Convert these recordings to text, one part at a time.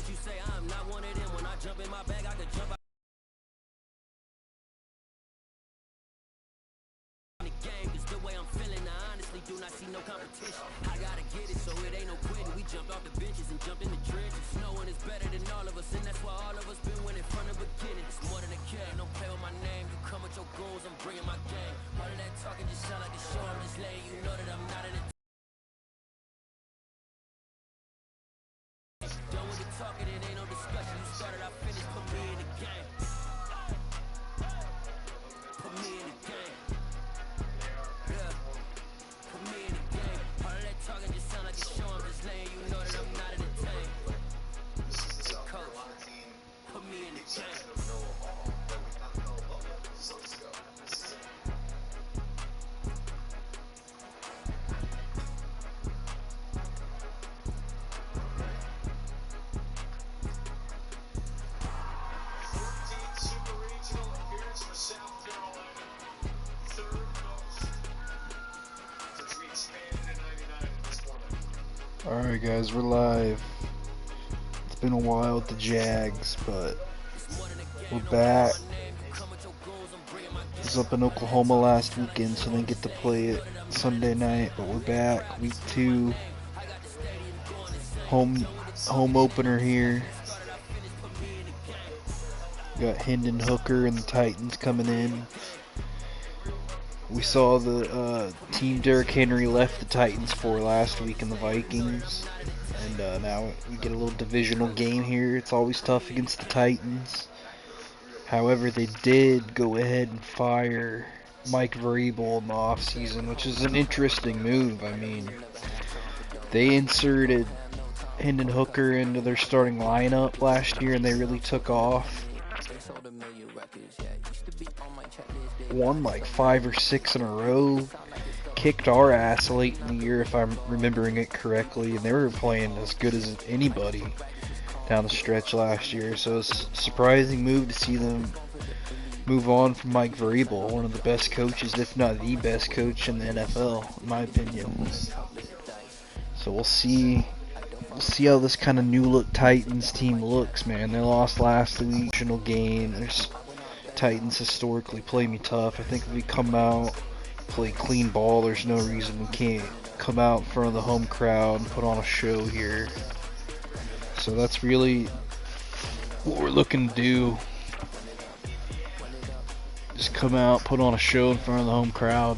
what you say, I'm not one of them. When I jump in my bag, I could jump out the game. Cause the way I'm feeling, I honestly do not see no competition. I gotta get it, so it ain't no quitting. We jumped off the benches and jumped in the trenches. No one is better than all of us, and that's why all of us been winning from the beginning. It's more than a kid, don't play with my name. You come with your goals, I'm bringing my game. All of that talking just sound like a show. I'm just letting you know that I'm not in it. Done with the talking, it ain't no discussion. You started, I finished, put me in the game. Put me in the game. Yeah. Put me in the game. All of that talking just sound like a show. I'm just letting you know that I'm not entertained. Coach, put me in the game. Alright guys, we're live. It's been a while with the Jags, but we're back. I was up in Oklahoma last weekend, so didn't get to play it Sunday night, but we're back. Week 2. Home opener here. Got Hendon Hooker and the Titans coming in. We saw the team Derrick Henry left the Titans for last week in the Vikings. And now we get a little divisional game here. It's always tough against the Titans. However, they did go ahead and fire Mike Vrabel in the offseason, which is an interesting move. I mean, they inserted Hendon Hooker into their starting lineup last year, and they really took off. Won like 5 or 6 in a row. Kicked our ass late in the year, if I'm remembering it correctly, and they were playing as good as anybody down the stretch last year. So it's a surprising move to see them move on from Mike Vrabel, one of the best coaches, if not the best coach in the NFL, in my opinion. So we'll see how this kind of new look Titans team looks, man. They lost last week, game. There's Titans historically play me tough. I think if we come out, play clean ball, there's no reason we can't come out in front of the home crowd and put on a show here. So that's really what we're looking to do. Just come out, put on a show in front of the home crowd.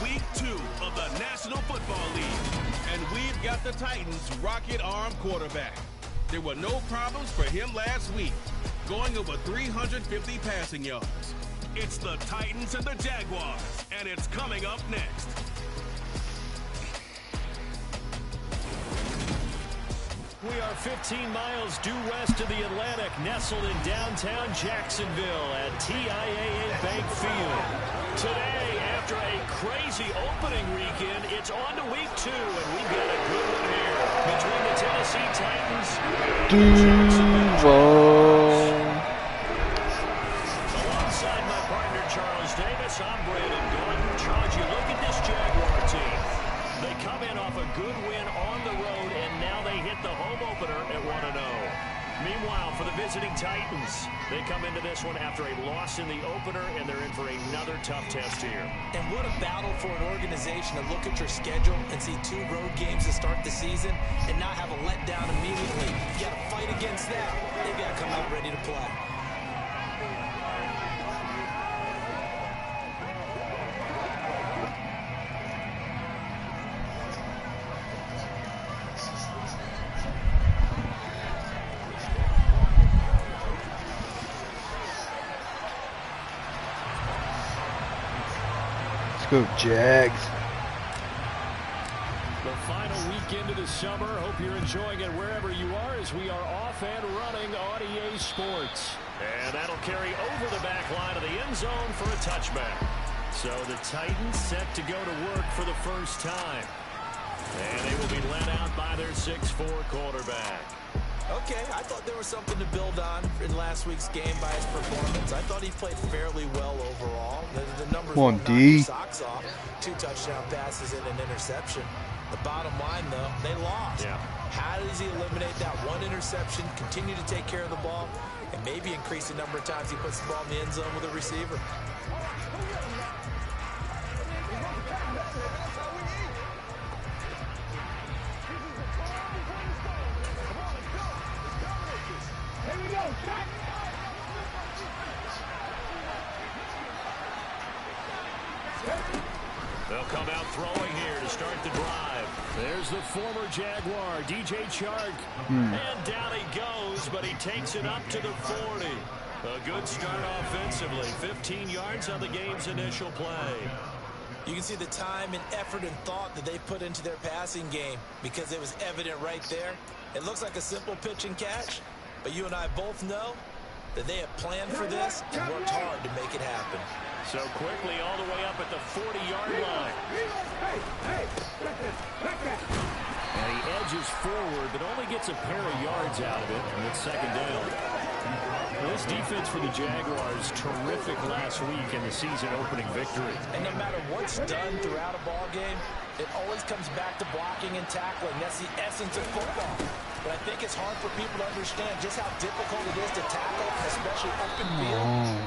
Week 2 of the National Football League, and we've got the Titans' rocket arm quarterback. There were no problems for him last week, going over 350 passing yards. It's the Titans and the Jaguars, and it's coming up next. We are 15 miles due west of the Atlantic, nestled in downtown Jacksonville at TIAA Bank Field. Today, after a crazy opening weekend, it's on to week 2, and we've got a good one here between the Tennessee Titans and Jacksonville. Alongside my partner, Charles Davis, I'm Brandon Gordon. Charles, you look at this Jaguar team. They come in off a good win on the road, and now they hit the home opener at 1-0. Meanwhile, for the visiting Titans, they come into this one after a loss in the opener, and they're in for another tough test here. And what a battle for an organization to look at your schedule and see 2 road games to start the season and not have a letdown immediately. You got to fight against that. They've got to come out ready to play. Go Jags. The final weekend of the summer. Hope you're enjoying it wherever you are as we are off and running on EA Sports. And that'll carry over the back line of the end zone for a touchback. So the Titans set to go to work for the first time. And they will be led out by their 6'4 quarterback. Okay, I thought there was something to build on in last week's game by his performance. I thought he played fairly well overall. The numbers Come on, won't knock D. your socks off. 2 touchdown passes and an interception. The bottom line, though, they lost. Yeah. How does he eliminate that one interception, continue to take care of the ball, and maybe increase the number of times he puts the ball in the end zone with a receiver? They'll come out throwing here to start the drive. There's the former Jaguar, DJ Chark. And down he goes, but he takes it up to the 40. A good start offensively. 15 yards on the game's initial play. You can see the time and effort and thought that they put into their passing game because it was evident right there. It looks like a simple pitch and catch, but you and I both know that they have planned for this and worked hard to make it happen. So quickly all the way up at the 40-yard line. And he edges forward, but only gets a pair of yards out of it, and it's second down. This defense for the Jaguars, terrific last week in the season-opening victory. And no matter what's done throughout a ball game, it always comes back to blocking and tackling. That's the essence of football. But I think it's hard for people to understand just how difficult it is to tackle, especially open field.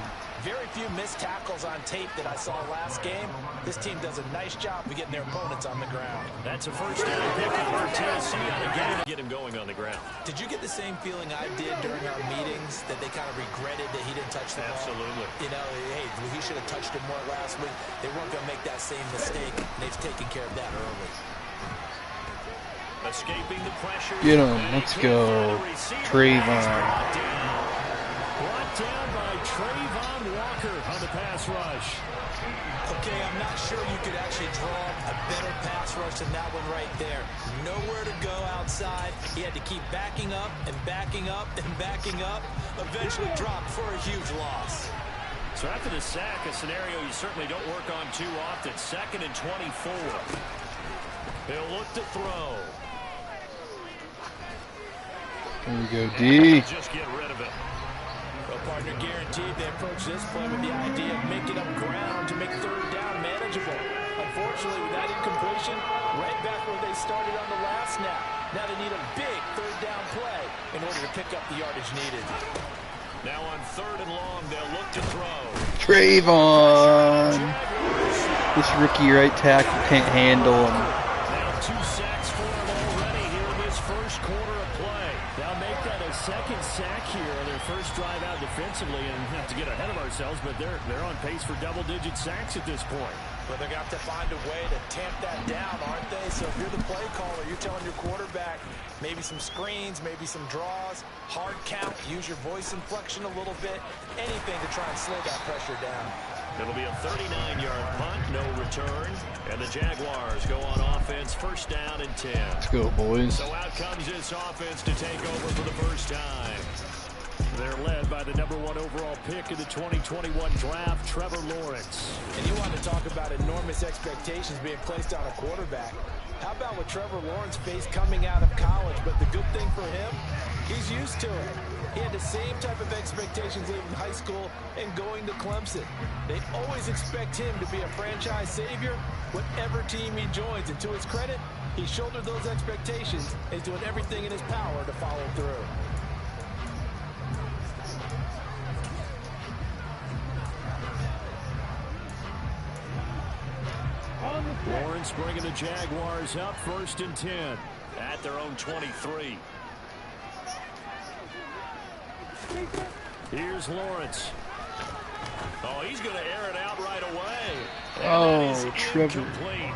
Very few missed tackles on tape that I saw last game. This team does a nice job of getting their opponents on the ground. That's a first down pickup for Tennessee on the game to get him going on the ground. Did you get the same feeling I did during our meetings that they kind of regretted that he didn't touch the ball? Absolutely. You know, hey, he should have touched it more last week. They weren't going to make that same mistake, and they've taken care of that early. Escaping the pressure. Get him. Let's go. Trayvon. Brought down by Trayvon Walker on the pass rush. Okay, I'm not sure you could actually draw a better pass rush than that one right there. Nowhere to go outside. He had to keep backing up and backing up and backing up. Eventually dropped for a huge loss. So after the sack, a scenario you certainly don't work on too often. 2nd and 24. He'll look to throw. There we go, D. Just get rid of it. Well, partner, guaranteed they approach this play with the idea of making up ground to make third down manageable. Unfortunately, with that incompletion, right back where they started on the last snap. Now they need a big third down play in order to pick up the yardage needed. Now on 3rd and long, they'll look to throw. Trayvon. This rookie right tackle can't handle him. Now 2 sacks for him already here in this first quarter of play. They'll make that a 2nd sack here on their first drive out defensively, and have to get ahead of ourselves, but they're on pace for double-digit sacks at this point. But they're going to have to find a way to tamp that down, aren't they? So if you're the play caller, you're telling your quarterback maybe some screens, maybe some draws, hard count, use your voice inflection a little bit, anything to try and slow that pressure down. It'll be a 39-yard punt, no return, and the Jaguars go on offense, 1st down and 10. Let's go, boys. So out comes this offense to take over for the first time. They're led by the #1 overall pick in the 2021 draft, Trevor Lawrence. And you want to talk about enormous expectations being placed on a quarterback. How about what Trevor Lawrence faced coming out of college? But the good thing for him, he's used to it. He had the same type of expectations leaving high school and going to Clemson. They always expect him to be a franchise savior, whatever team he joins. And to his credit, he shouldered those expectations and is doing everything in his power to follow through. Lawrence bringing the Jaguars up 1st and 10 at their own 23. Here's Lawrence. Oh, he's going to air it out right away. Oh, Trevor. Incomplete.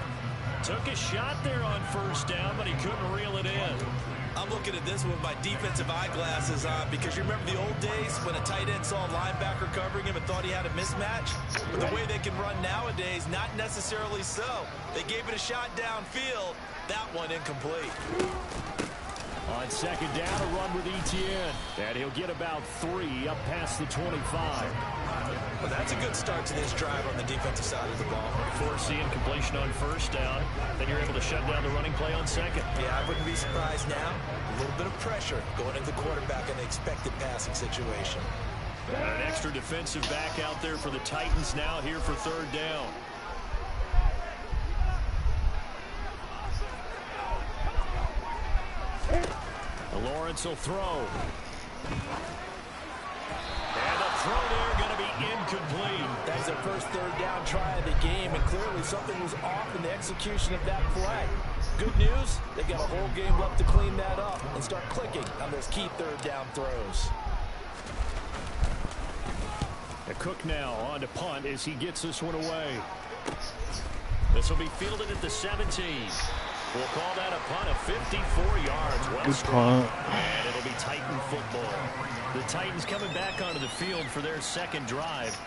Took a shot there on 1st down, but he couldn't reel it in. I'm looking at this with my defensive eyeglasses on because you remember the old days when a tight end saw a linebacker covering him and thought he had a mismatch? But the way they can run nowadays, not necessarily so. They gave it a shot downfield. That one incomplete. On second down, a run with Etienne. And he'll get about 3 up past the 25. Well, that's a good start to this drive on the defensive side of the ball. Forcing completion on first down. Then you're able to shut down the running play on second. Yeah, I wouldn't be surprised now. A little bit of pressure going into the quarterback in the expected passing situation. And an extra defensive back out there for the Titans now here for third down. Lawrence will throw. And the throw there going to be incomplete. That's their first third down try of the game, and clearly something was off in the execution of that play. Good news, they got a whole game left to clean that up and start clicking on those key third down throws. Cook now on to punt as he gets this one away. This will be fielded at the 17. We'll call that a punt of 54 yards. Well, good punt. And it'll be Titan football. The Titans coming back onto the field for their second drive.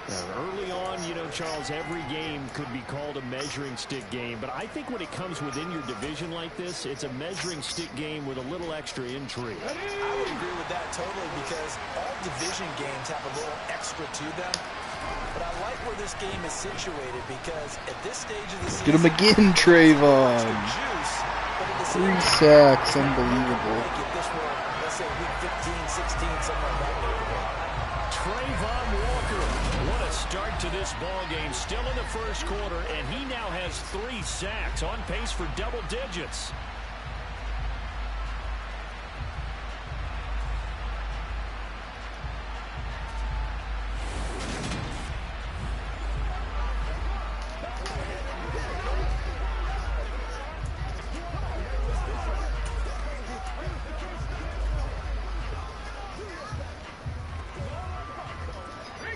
Now, early on, you know, Charles, every game could be called a measuring stick game. But I think when it comes within your division like this, it's a measuring stick game with a little extra intrigue. I would agree with that totally, because all division games have a little extra to them. But I like where this game is situated, because at this stage of the season, get him again, Trayvon. Juice, 3 sacks, unbelievable. This one, let's say week 15, 16, something like that. Trayvon Walker, what a start to this ball game. Still in the first quarter, and he now has 3 sacks, on pace for double digits.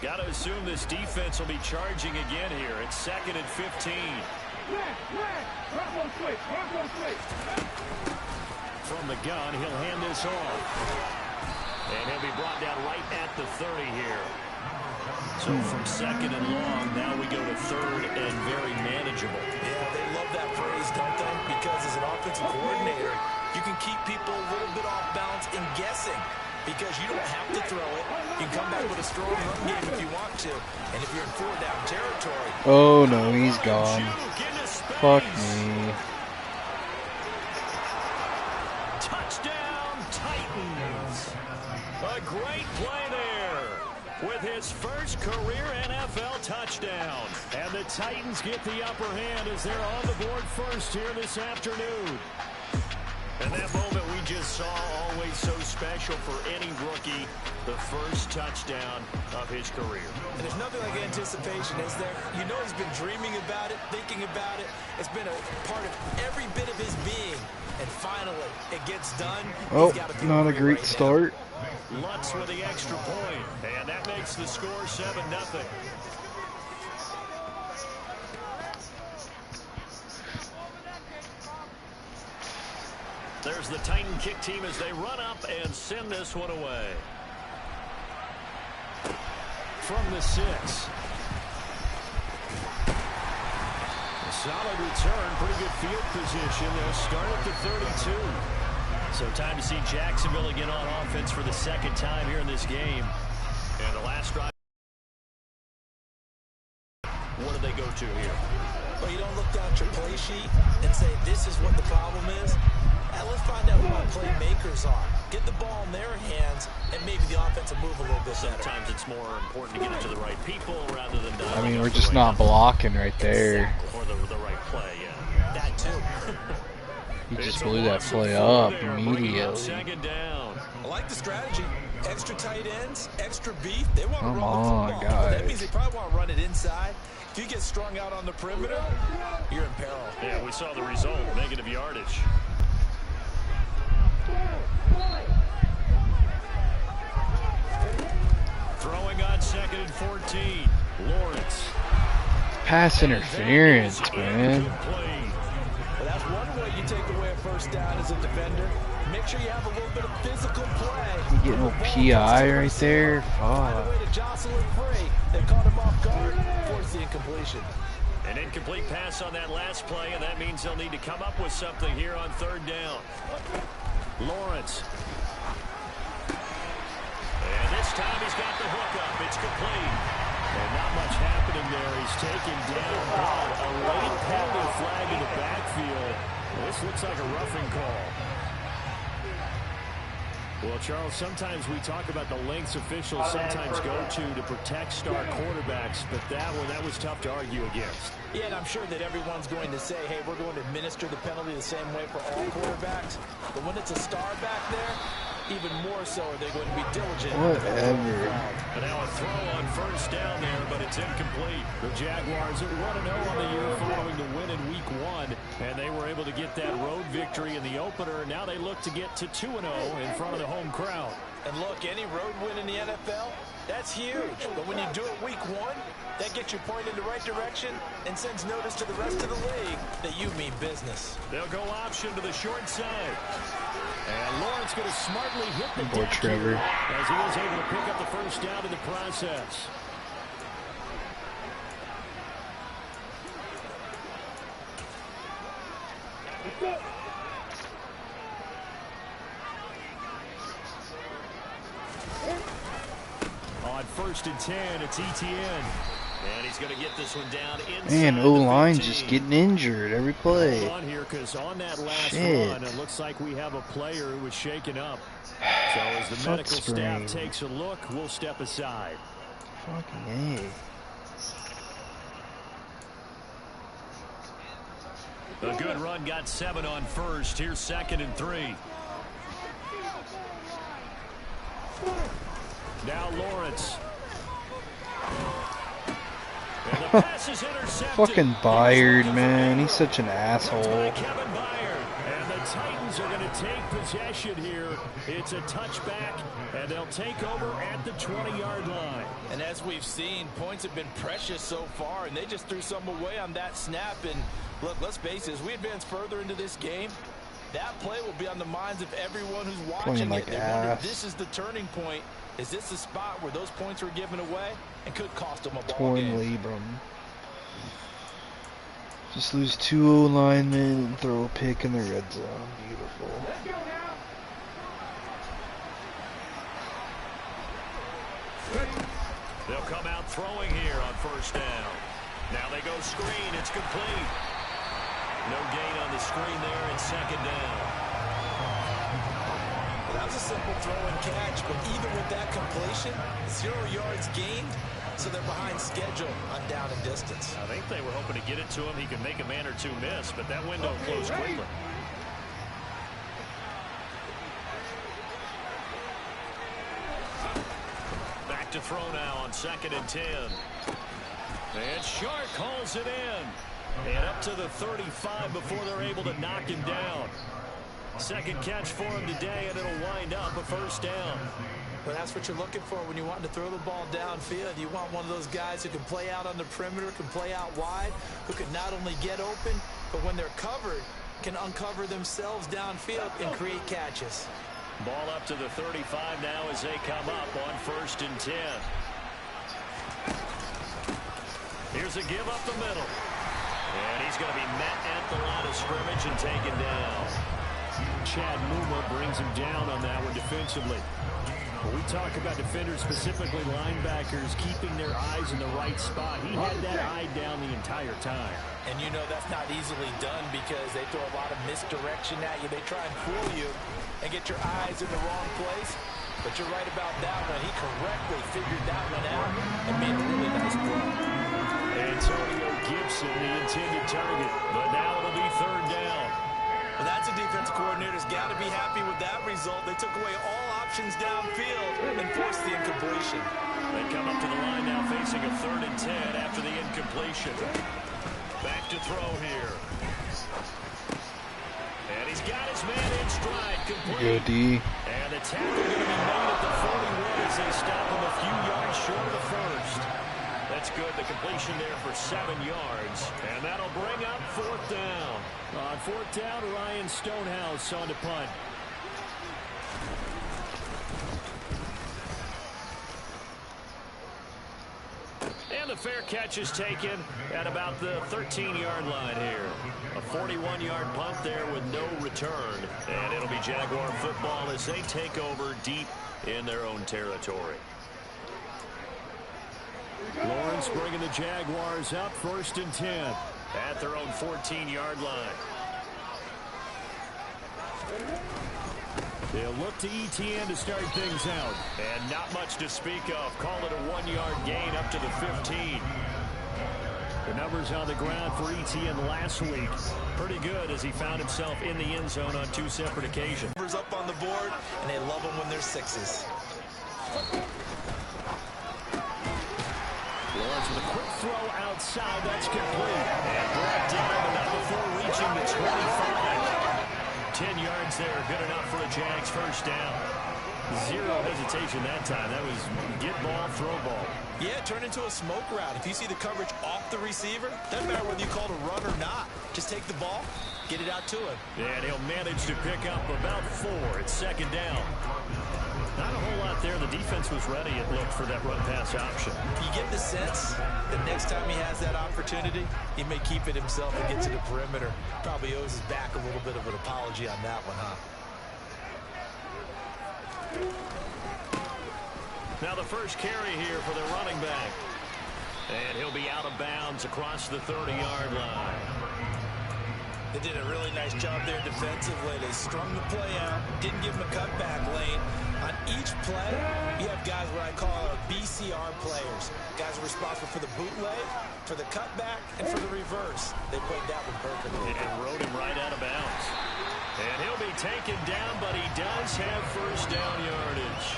Got to assume this defense will be charging again here. It's 2nd and 15. From the gun, he'll hand this off. And he'll be brought down right at the 30 here. So from 2nd and long, now we go to 3rd and very manageable. Yeah, they love that phrase, don't they? Because as an offensive coordinator, you can keep people a little bit off balance in guessing. Because you don't have to throw it. You can come back with a strong run game if you want to. And if you're in 4-down territory. Oh, no, he's gone. Fuck me. Touchdown, Titans. A great play there with his first career NFL touchdown. And the Titans get the upper hand as they're on the board first here this afternoon. And that moment we just saw, always so special for any rookie, the first touchdown of his career. And there's nothing like anticipation, is there? You know he's been dreaming about it, thinking about it. It's been a part of every bit of his being. And finally, it gets done. Oh, not a great start. Lutz with the extra point, and that makes the score 7-0. There's the Titan kick team as they run up and send this one away. From the 6. A solid return, pretty good field position. They'll start at the 32. So time to see Jacksonville again on offense for the second time here in this game. And the last drive. What do they go to here? Well, you don't look down at your play sheet and say, this is what the problem is. Let's find out who our playmakers are. Get the ball in their hands, and maybe the offense will move a little bit better. Sometimes it's more important to get it to the right people rather than... I mean, we're just not blocking right there. Exactly. Or the right play, yeah. That too. He just blew that play up immediately. Second down. I like the strategy. Extra tight ends, extra beef. They want to run Come the on, football. guys. That means they probably want to run it inside. If you get strung out on the perimeter, you're in peril. Yeah, we saw the result. Negative yardage. Throwing on 2nd and 14. Lawrence. Pass interference, man. Well, that's one way you take away a first down as a defender. Make sure you have a little bit of physical play. You getting a little PI right there? Find a way to jostle him free. They caught him off guard, forced the incompletion. An incomplete pass on that last play, and that means they'll need to come up with something here on 3rd down. Lawrence. And this time he's got the hook up. It's complete. And not much happening there. He's taken down by a late penalty flag in the backfield. This looks like a roughing call. Well, Charles, sometimes we talk about the lengths officials sometimes go to protect star quarterbacks, but that was tough to argue against. Yeah, and I'm sure that everyone's going to say, hey, we're going to administer the penalty the same way for all quarterbacks. But when it's a star back there, even more so are they going to be diligent. Whatever. And now a throw on first down there, but it's incomplete. The Jaguars are 1-0 on the year following the win in Week 1, and they were able to get that road victory in the opener. Now they look to get to 2-0 in front of the home crowd. And look, any road win in the NFL, that's huge. But when you do it Week 1, that gets you pointed in the right direction and sends notice to the rest of the league that you mean business. They'll go option to the short side. And Lawrence going to smartly hit the Poor deck Trevor. here as he was able to pick up the first down in the process. On 1st and 10, it's ETN. And he's going to get this one down inside. Man, O-line just getting injured every play. Hold on here, because on that last Shit. run, it looks like we have a player who was shaken up. So as the Foot medical sprain. staff takes a look, we'll step aside. Fucking A. A good run, got 7 on first. Here's 2nd and 3. Now Lawrence. And the pass is intercepted. Fucking Byard, man. He's such an asshole. Kevin Byard. And the Titans are going to take possession here. It's a touchback, and they'll take over at the 20-yard line. And as we've seen, points have been precious so far, and they just threw some away on that snap. And look, let's face it, as we advance further into this game, that play will be on the minds of everyone who's watching like it. They wonder, ass. this is the turning point. Is this the spot where those points were given away and could cost them a ball Torn game? labrum. Just lose 2 O-linemen and throw a pick in the red zone. Beautiful. They'll come out throwing here on 1st down. Now they go screen. It's complete. No gain on the screen there, and 2nd down. Well, that was a simple throw and catch, but even with that completion, 0 yards gained, so they're behind schedule on down and distance. I think they were hoping to get it to him. He could make a man or two miss, but that window closed quickly. Back to throw now on 2nd and 10. And Shark calls it in. And up to the 35 before they're able to knock him down. 2nd catch for him today, and it'll wind up a 1st down. But that's what you're looking for when you want to throw the ball downfield. You want one of those guys who can play out on the perimeter, can play out wide, who can not only get open, but when they're covered, can uncover themselves downfield and create catches. Ball up to the 35 now as they come up on 1st and 10. Here's a give up the middle. And he's going to be met at the line of scrimmage and taken down. Chad Muma brings him down on that one defensively. When we talk about defenders, specifically linebackers, keeping their eyes in the right spot, he had that eye down the entire time. And you know that's not easily done because they throw a lot of misdirection at you. They try and fool you and get your eyes in the wrong place. But you're right about that one. He correctly figured that one out and made a really nice play. Antonio Gibson, the intended target. But now it'll be 3rd down. Well, that's a defense coordinator's got to be happy with that result. They took away all options downfield and forced the incompletion. They come up to the line now facing a 3rd and 10 after the incompletion. Back to throw here. And he's got his man in stride, complete. Good D. And the tackle going to be made at the 41 as they stop him a few yards short of the 1st. That's good. The completion there for 7 yards. And that'll bring up 4th down. On 4th down, Ryan Stonehouse on to punt. And the the fair catch is taken at about the 13-yard line here. A 41-yard punt there with no return. And it'll be Jaguar football as they take over deep in their own territory. Lawrence bringing the Jaguars up 1st and 10 at their own 14-yard line. They'll look to ETN to start things out. And not much to speak of. Call it a 1-yard gain up to the 15. The numbers on the ground for ETN last week. Pretty good as he found himself in the end zone on 2 separate occasions. Numbers up on the board, and they love them when they're 6s. Lawrence with a quick throw outside. That's complete. And brought down, but not before reaching the 25. 10 yards there, good enough for a Jags first down. Zero hesitation that time. That was get ball, throw ball. Yeah, turn into a smoke route. If you see the coverage off the receiver, doesn't matter whether you call it a run or not. Just take the ball, get it out to him. And he'll manage to pick up about 4. It's 2nd down. Not a whole lot there. The defense was ready, it looked, for that run-pass option. You get the sense that next time he has that opportunity, he may keep it himself and get to the perimeter. Probably owes his back a little bit of an apology on that one, huh? Now the first carry here for the running back. And he'll be out of bounds across the 30-yard line. They did a really nice job there defensively. They strung the play out, didn't give him a cutback lane. On each play, you have guys what I call our BCR players. Guys responsible for the bootleg, for the cutback, and for the reverse. They played that one perfectly. And rode him right out of bounds. And he'll be taken down, but he does have first down yardage.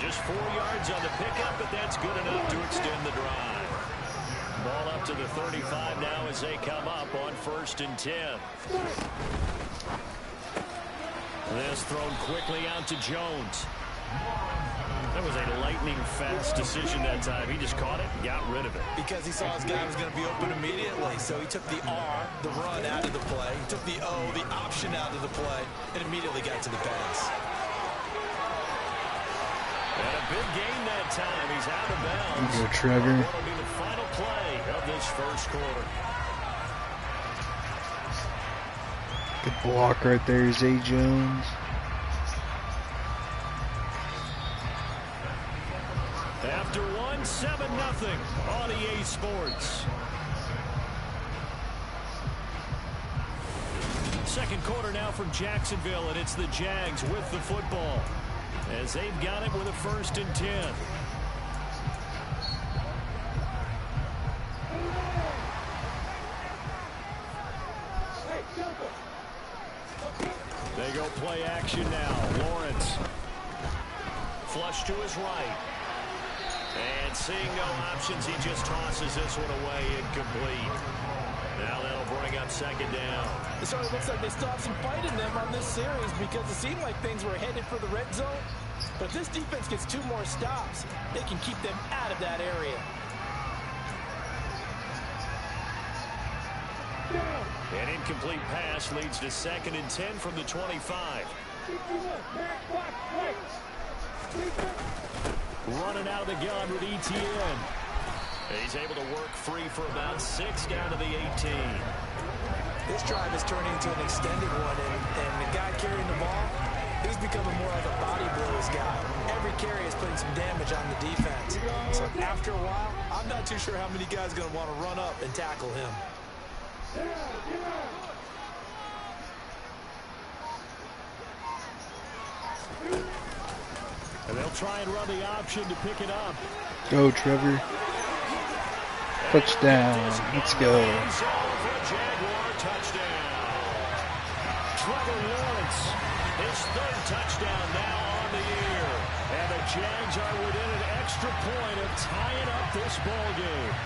Just 4 yards on the pickup, but that's good enough to extend the drive. Ball up to the 35 now as they come up on 1st and 10. This thrown quickly out to Jones. That was a lightning-fast decision that time. He just caught it and got rid of it. Because he saw his guy was going to be open immediately, so he took the R, the run, out of the play. He took the O, the option, out of the play, and immediately got to the pass. And a big gain that time. He's out of bounds. Go, Trevor. That'll be the final play of this first quarter. Good block right there, Zay Jones. After one, 7-0 on EA Sports. Second quarter now from Jacksonville, and it's the Jags with the football as they've got it with a 1st and 10. They go play action now. Lawrence. Flush to his right. And seeing no options, he just tosses this one away, incomplete. Now that'll bring up 2nd down. It certainly looks like they still have some fight in them on this series because it seemed like things were headed for the red zone. But if this defense gets 2 more stops, they can keep them out of that area. An incomplete pass leads to 2nd and 10 from the 25. Running out of the gun with ETN. He's able to work free for about 6 down to the 18. This drive is turning into an extended one, and the guy carrying the ball, he's becoming more like a body blows guy. Every carry is putting some damage on the defense. So after a while, I'm not too sure how many guys are going to want to run up and tackle him. And they'll try and run the option to pick it up. Go, Trevor. Touchdown. Let's go. Jaguar touchdown. Trevor Lawrence, his 3rd touchdown now on the year. And the Jags are within an extra point of tying up this ball game.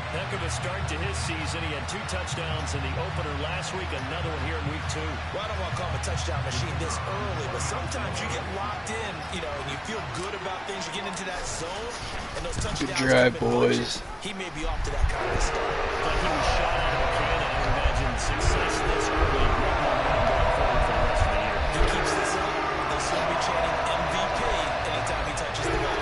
Heck of a start to his season. He had 2 touchdowns in the opener last week, another one here in week 2. Well, I don't want to call him a touchdown machine this early, but sometimes you get locked in, and you feel good about things. You get into that zone, and those touchdowns. Good drive, boys. He may be off to that kind of start. Like he was shot out of a cannon. I would imagine success this early going forward for the rest of the year. He keeps this up, they'll soon be chanting MVP anytime he touches the ball.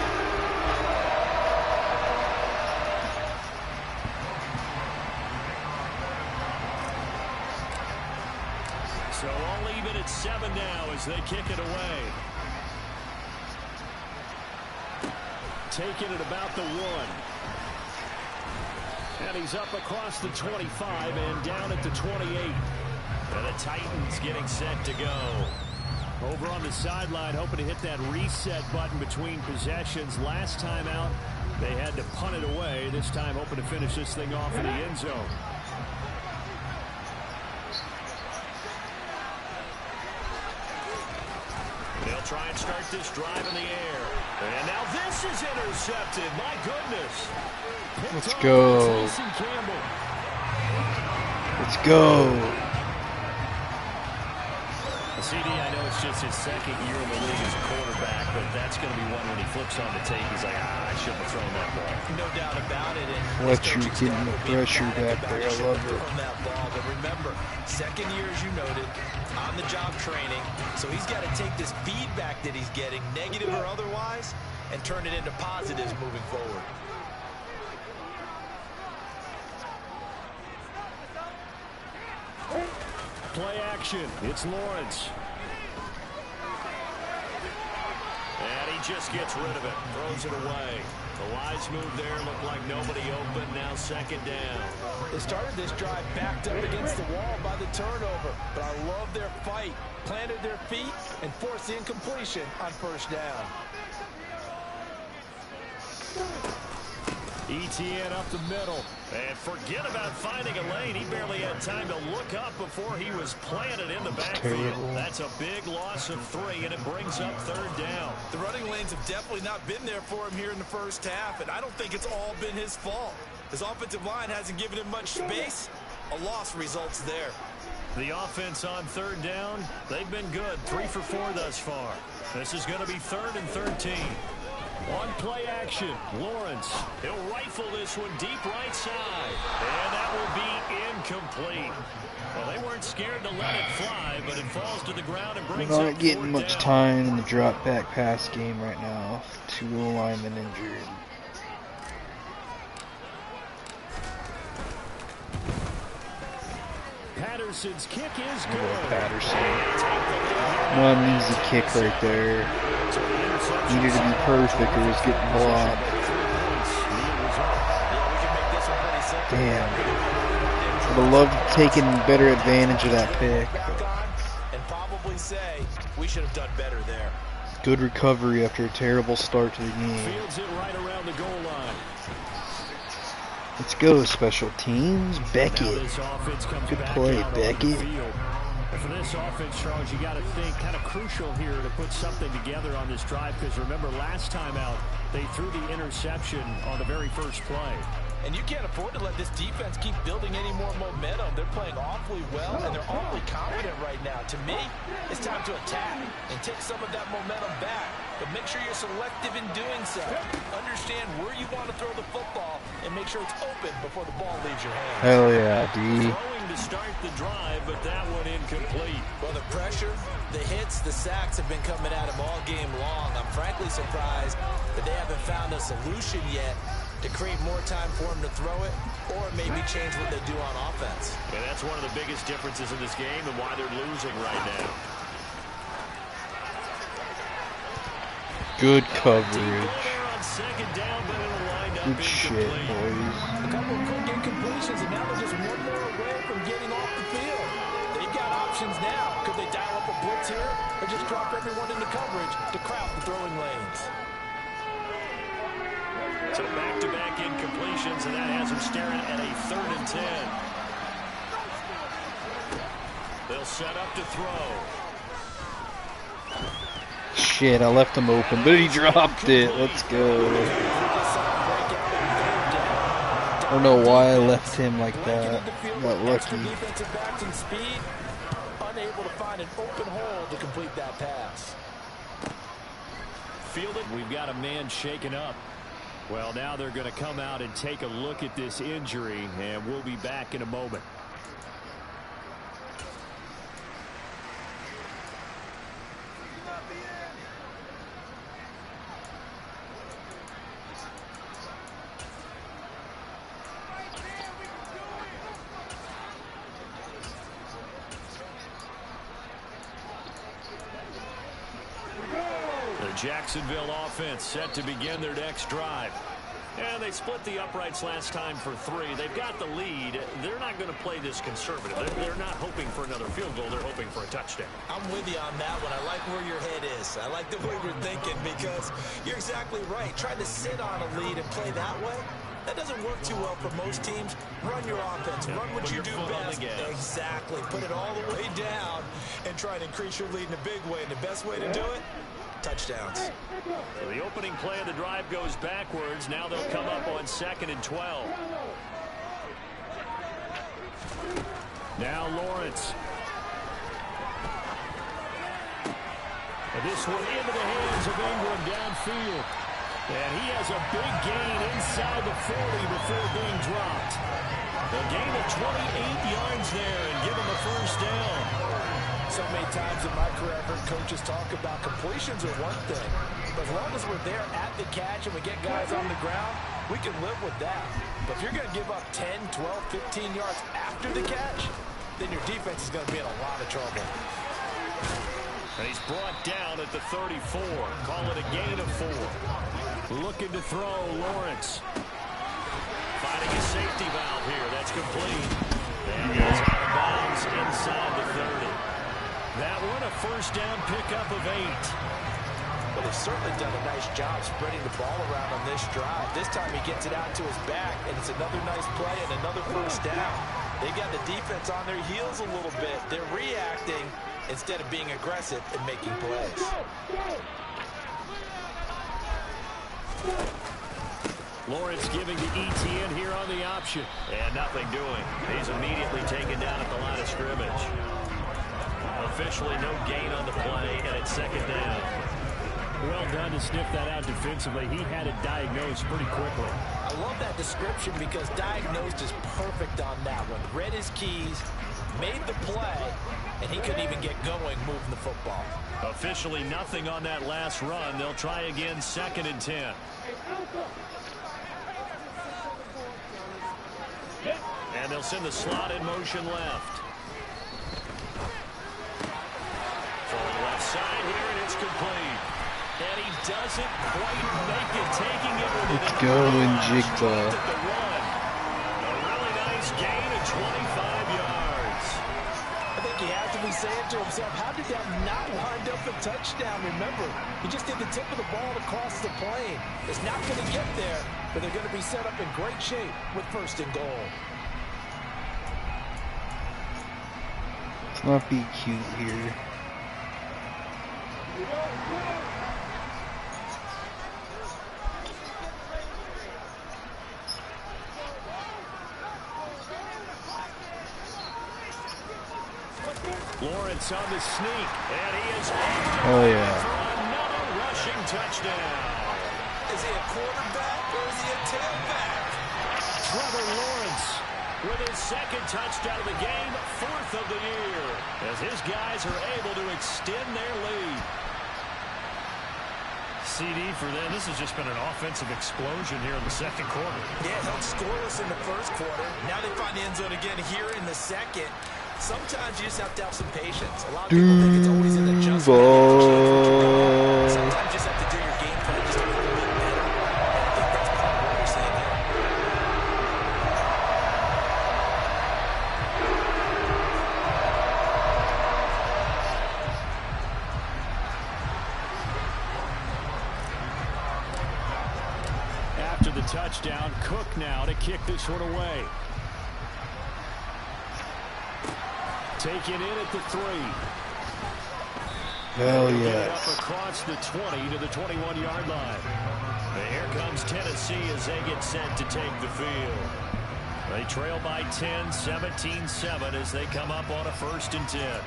as they kick it away. Taking it about the 1. And he's up across the 25 and down at the 28. And the Titans getting set to go. Over on the sideline, hoping to hit that reset button between possessions. Last time out, they had to punt it away. This time, hoping to finish this thing off in the end zone. They'll try and start this drive in the air. And now this is intercepted. My goodness. Let's go. Let's go. CD, I know it's just his second year in the league as a quarterback, but that's going to be one when he flips on the tape. He's like, I shouldn't have thrown that ball. No doubt about it. And Fletcher getting the pressure back there. I love it. That ball. But remember, second year, as you noted, on-the-job training. So he's got to take this feedback that he's getting, negative or otherwise, and turn it into positives moving forward. Play action. It's Lawrence. And he just gets rid of it. Throws it away. The wise move there. Looked like nobody open. Now second down. They started this drive backed up against the wall by the turnover. But I love their fight. Planted their feet and forced the incompletion on first down. ETN up the middle. And forget about finding a lane. He barely had time to look up before he was planted in the backfield. That's a big loss of 3, and it brings up third down. The running lanes have definitely not been there for him here in the first half, and I don't think it's all been his fault. His offensive line hasn't given him much space. A loss results there. The offense on third down, they've been good. 3 for 4 thus far. This is going to be 3rd and 13. On play action, Lawrence. He'll rifle this one deep right side. And that will be incomplete. Well, they weren't scared to let it fly, but it falls to the ground and brings We're up not getting fourth much down. time in the drop back pass game right now. 2 linemen injured. Patterson's kick is Go good. Patterson. One easy kick right there. Needed to be perfect or it was getting blocked. Damn. Would have loved taking better advantage of that pick. And probably say we should have done better there. Good recovery after a terrible start to the game. Fields it right around the goal line. Let's go, special teams. Now Beckett. this offense comes Good back play, out on the Beckett. field. And for this offense, Charles, you got to think kind of crucial here to put something together on this drive, because remember last time out they threw the interception on the very first play. And you can't afford to let this defense keep building any more momentum. They're playing awfully well, and they're awfully confident right now. To me, it's time to attack and take some of that momentum back. But make sure you're selective in doing so. Understand where you want to throw the football and make sure it's open before the ball leaves your hands. Hell yeah, D. Throwing to start the drive, but that one incomplete. Well, the pressure, the hits, the sacks have been coming at him all game long. I'm frankly surprised that they haven't found a solution yet to create more time for him to throw it, or maybe change what they do on offense. And that's one of the biggest differences in this game and why they're losing right now. Good coverage. On second down, but it'll wind up Good shit, incomplete. boys. A couple of quick incompletions, and now they're just one more away from getting off the field. They've got options now. Could they dial up a blitz here, or just drop everyone into coverage to crowd the throwing lanes? So back-to-back incompletions, and that has them staring at a 3rd and 10. They'll set up to throw. Shit, I left him open, but he dropped it. Let's go. I don't know why I left him like that. Got lucky. Defensive backs and speed, unable to find an open hole to complete that pass. Fielded. We've got a man shaken up. Well, now they're going to come out and take a look at this injury, and we'll be back in a moment. Jacksonville offense set to begin their next drive. And they split the uprights last time for 3. They've got the lead. They're not going to play this conservative. They're not hoping for another field goal. They're hoping for a touchdown. I'm with you on that one. I like where your head is. I like the way you're thinking because you're exactly right. Trying to sit on a lead and play that way, that doesn't work too well for most teams. Run your offense. Run what you do best. Exactly. Put it all the way down and try to increase your lead in a big way. And the best way to do it, touchdowns. So the opening play of the drive goes backwards. Now they'll come up on 2nd and 12. Now Lawrence. And this one into the hands of Ingram downfield. And he has a big gain inside the 40 before being dropped. A gain of 28 yards there and give him a first down. So many times in my career, I've heard coaches talk about completions are one thing. But as long as we're there at the catch and we get guys on the ground, we can live with that. But if you're going to give up 10, 12, 15 yards after the catch, then your defense is going to be in a lot of trouble. And he's brought down at the 34. Call it a gain of 4. Looking to throw, Lawrence. Finding a safety valve here. That's complete. And he's out of bounds inside the 30. That one a first down pickup of 8. Well, they've certainly done a nice job spreading the ball around on this drive. This time he gets it out to his back, and it's another nice play and another first down. They've got the defense on their heels a little bit. They're reacting instead of being aggressive and making plays. Lawrence giving to ETN here on the option. And nothing doing. He's immediately taken down at the line of scrimmage. Officially no gain on the play, and it's 2nd down. Well done to sniff that out defensively. He had it diagnosed pretty quickly. I love that description because diagnosed is perfect on that one. Read his keys, made the play, and he couldn't even get going moving the football. Officially nothing on that last run. They'll try again 2nd and 10. And they'll send the slot in motion left. Falling left side here, and it's complete. And he doesn't quite make it, taking it with Let's go in Jigba. A really nice gain of 25 yards. I think he has to be saying to himself, how did that not wind up a touchdown? Remember, he just did the tip of the ball across the plane. It's not going to get there, but they're going to be set up in great shape with 1st and goal. Let's not be cute here. Lawrence on the sneak, and he is Oh yeah. for another rushing touchdown. Is he a quarterback or is he a tailback? Trevor Lawrence with his 2nd touchdown of the game, 4th of the year, as his guys are able to extend their lead. CD for them. This has just been an offensive explosion here in the 2nd quarter. Yeah, held scoreless in the 1st quarter. Now they find the end zone again here in the 2nd. Sometimes you just have to have some patience. A lot of people think it's always an adjustment. Sometimes you just have to do your game plan just a little bit better. I think that's probably what you're saying there. After the touchdown, Cook now to kick this one away. Taken in at the 3. Hell Up yes. across the 20 to the 21-yard line. And here comes Tennessee as they get set to take the field. They trail by 10, 17-7 as they come up on a 1st and 10.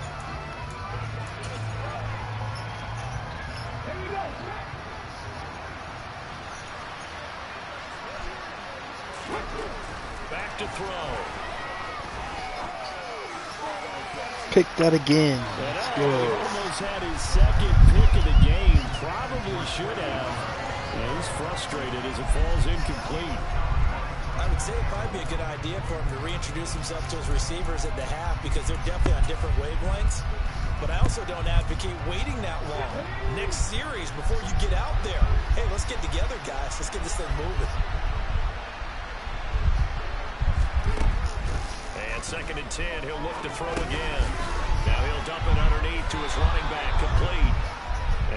Back to throw. Pick that again. Let's go. He almost had his 2nd pick of the game. Probably should have. And he's frustrated as it falls incomplete. I would say it'd probably be a good idea for him to reintroduce himself to his receivers at the half because they're definitely on different wavelengths. But I also don't advocate waiting that long. Next series, before you get out there, hey, let's get together, guys. Let's get this thing moving. And 2nd and 10, he'll look to throw again. Now he'll dump it underneath to his running back, complete.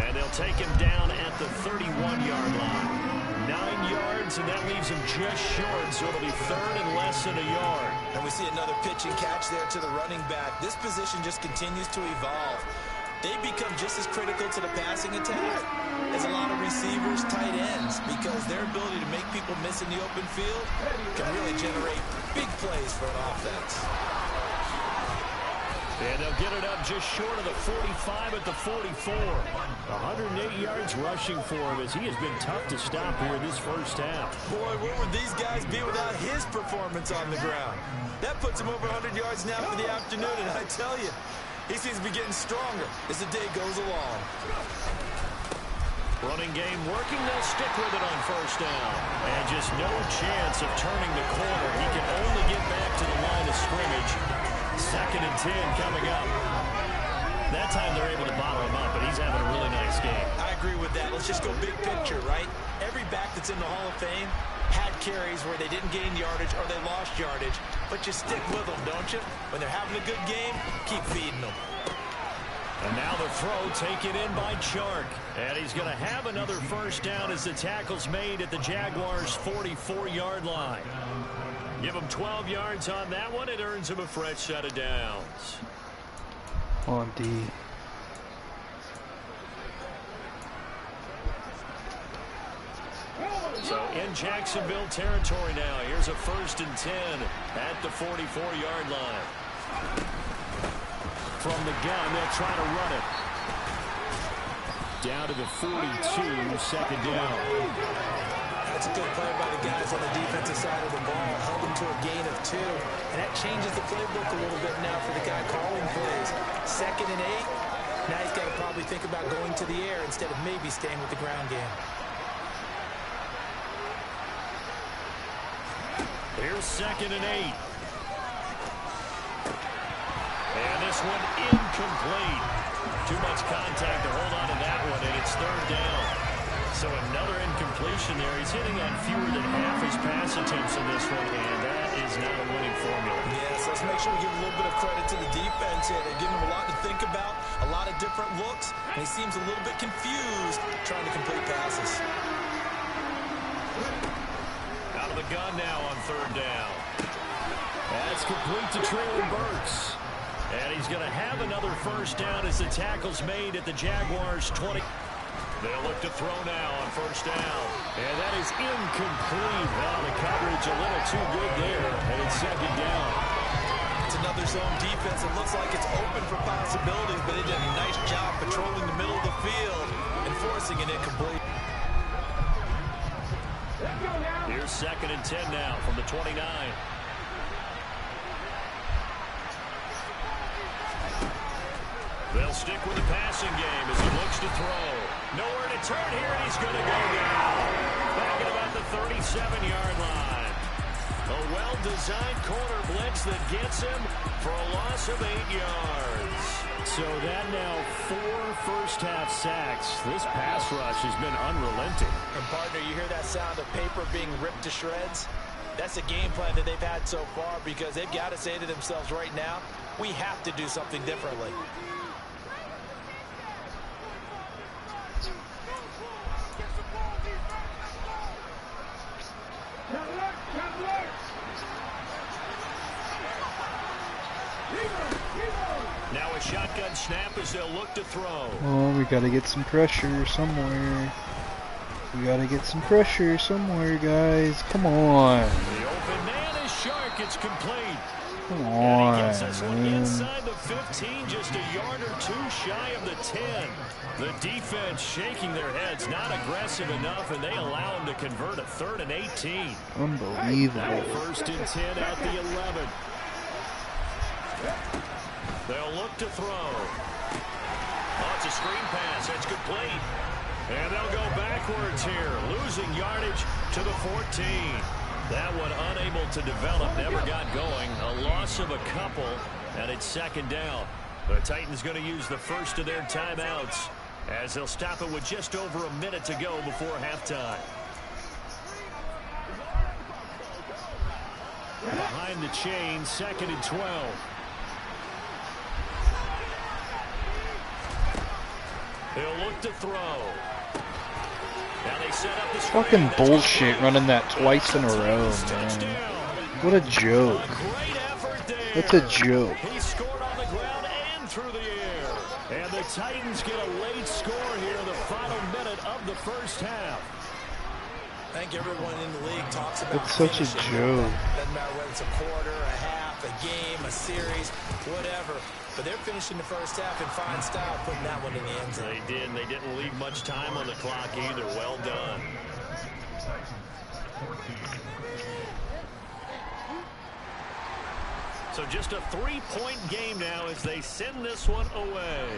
And they'll take him down at the 31-yard line. 9 yards, and that leaves him just short, so it'll be 3rd and less than a yard. And we see another pitch and catch there to the running back. This position just continues to evolve. They become just as critical to the passing attack as a lot of receivers, tight ends, because their ability to make people miss in the open field can really generate big plays for an offense. And they'll get it up just short of the 45 at the 44. 108 yards rushing for him as he has been tough to stop here in this first half. Boy, where would these guys be without his performance on the ground? That puts him over 100 yards now for the afternoon, and I tell you, he seems to be getting stronger as the day goes along. Running game working, they'll stick with it on first down. And just no chance of turning the corner. He can only get back to the line of scrimmage. 2nd and 10 coming up. That time they're able to bottle him up, but he's having a really nice game. I agree with that. Let's just go big picture, right? Every back that's in the Hall of Fame had carries where they didn't gain yardage or they lost yardage, but you stick with them, don't you? When they're having a good game, keep feeding them. And now the throw taken in by Chark. And he's going to have another first down as the tackle's made at the Jaguars' 44-yard line. Give him 12 yards on that one. It earns him a fresh set of downs. On D. So in Jacksonville territory now. Here's a 1st and 10 at the 44-yard line. From the gun, they'll try to run it. Down to the 42, 2nd down. That's a good play by the guys on the defensive side of the ball. Held them to a gain of 2. And that changes the playbook a little bit now for the guy calling plays. 2nd and 8. Now he's got to probably think about going to the air instead of maybe staying with the ground game. Here's 2nd and 8. And this one incomplete. Too much contact to hold on to that one, and it's 3rd down. So another incompletion there. He's hitting on fewer than half his pass attempts in this one, and that is not a winning formula. Yes, let's make sure we give a little bit of credit to the defense here. They're giving him a lot to think about, a lot of different looks, and he seems a little bit confused trying to complete passes. Out of the gun now on 3rd down. That's complete to Traylon Burks. And he's going to have another first down as the tackle's made at the Jaguars' 20. They'll look to throw now on 1st down. And that is incomplete. Well, the coverage a little too good there, and it's 2nd down. It's another zone defense. It looks like it's open for possibilities, but they did a nice job patrolling the middle of the field and forcing an incomplete. Here's 2nd and 10 now from the 29. They'll stick with the passing game as he looks to throw. Nowhere to turn here, and he's going to go down. Back at about the 37-yard line. A well-designed corner blitz that gets him for a loss of 8 yards. So that now 4 first-half sacks. This pass rush has been unrelenting. And partner, you hear that sound of paper being ripped to shreds? That's the game plan that they've had so far because they've got to say to themselves right now, we have to do something differently. Now a shotgun snap as they'll look to throw. Oh, we gotta get some pressure somewhere. We gotta get some pressure somewhere, guys. Come on. The open man is Shark. It's complete. Come And he on, gets this one man. inside the 15, just a yard or 2 shy of the 10. The defense shaking their heads, not aggressive enough, and they allow him to convert a 3rd and 18. Unbelievable. Now 1st and 10 at the 11. They'll look to throw. Oh, it's a screen pass. That's complete. And they'll go backwards here, losing yardage to the 14. That one unable to develop, never got going. A loss of a couple, and it's 2nd down. The Titans going to use the first of their timeouts as they'll stop it with just over a minute to go before halftime. Behind the chain, 2nd and 12. He'll look to throw. Now they set up the screen. Fucking bullshit running that twice in a row, man. What a joke. That's a joke. He scored on the ground and through the air. And the Titans get a late score here in the final minute of the first half. I think everyone in the league talks about It's such a joke. Doesn't matter whether it's a quarter, a half, a game, a series, whatever. But they're finishing the first half in fine style, putting that one in the end zone. They did, and they didn't leave much time on the clock either. Well done. So just a 3-point game now as they send this one away.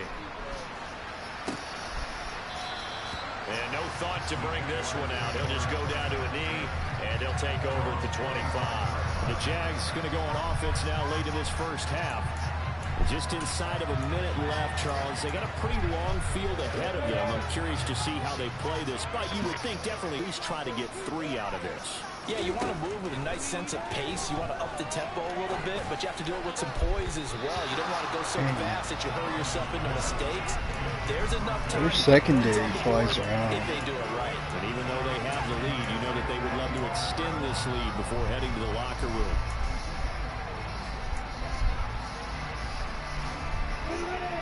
And no thought to bring this one out. He'll just go down to a knee, and he'll take over at the 25. The Jags going to go on offense now late in this first half. Just inside of a minute left, Charles. They got a pretty long field ahead of them. I'm curious to see how they play this, but you would think definitely at least try to get 3 out of this. Yeah, you want to move with a nice sense of pace. You want to up the tempo a little bit, but you have to do it with some poise as well. You don't want to go so fast that you hurry yourself into mistakes. There's enough time. Their secondary flies around. If they do it right. And even though they have the lead, you know that they would love to extend this lead before heading to the locker room.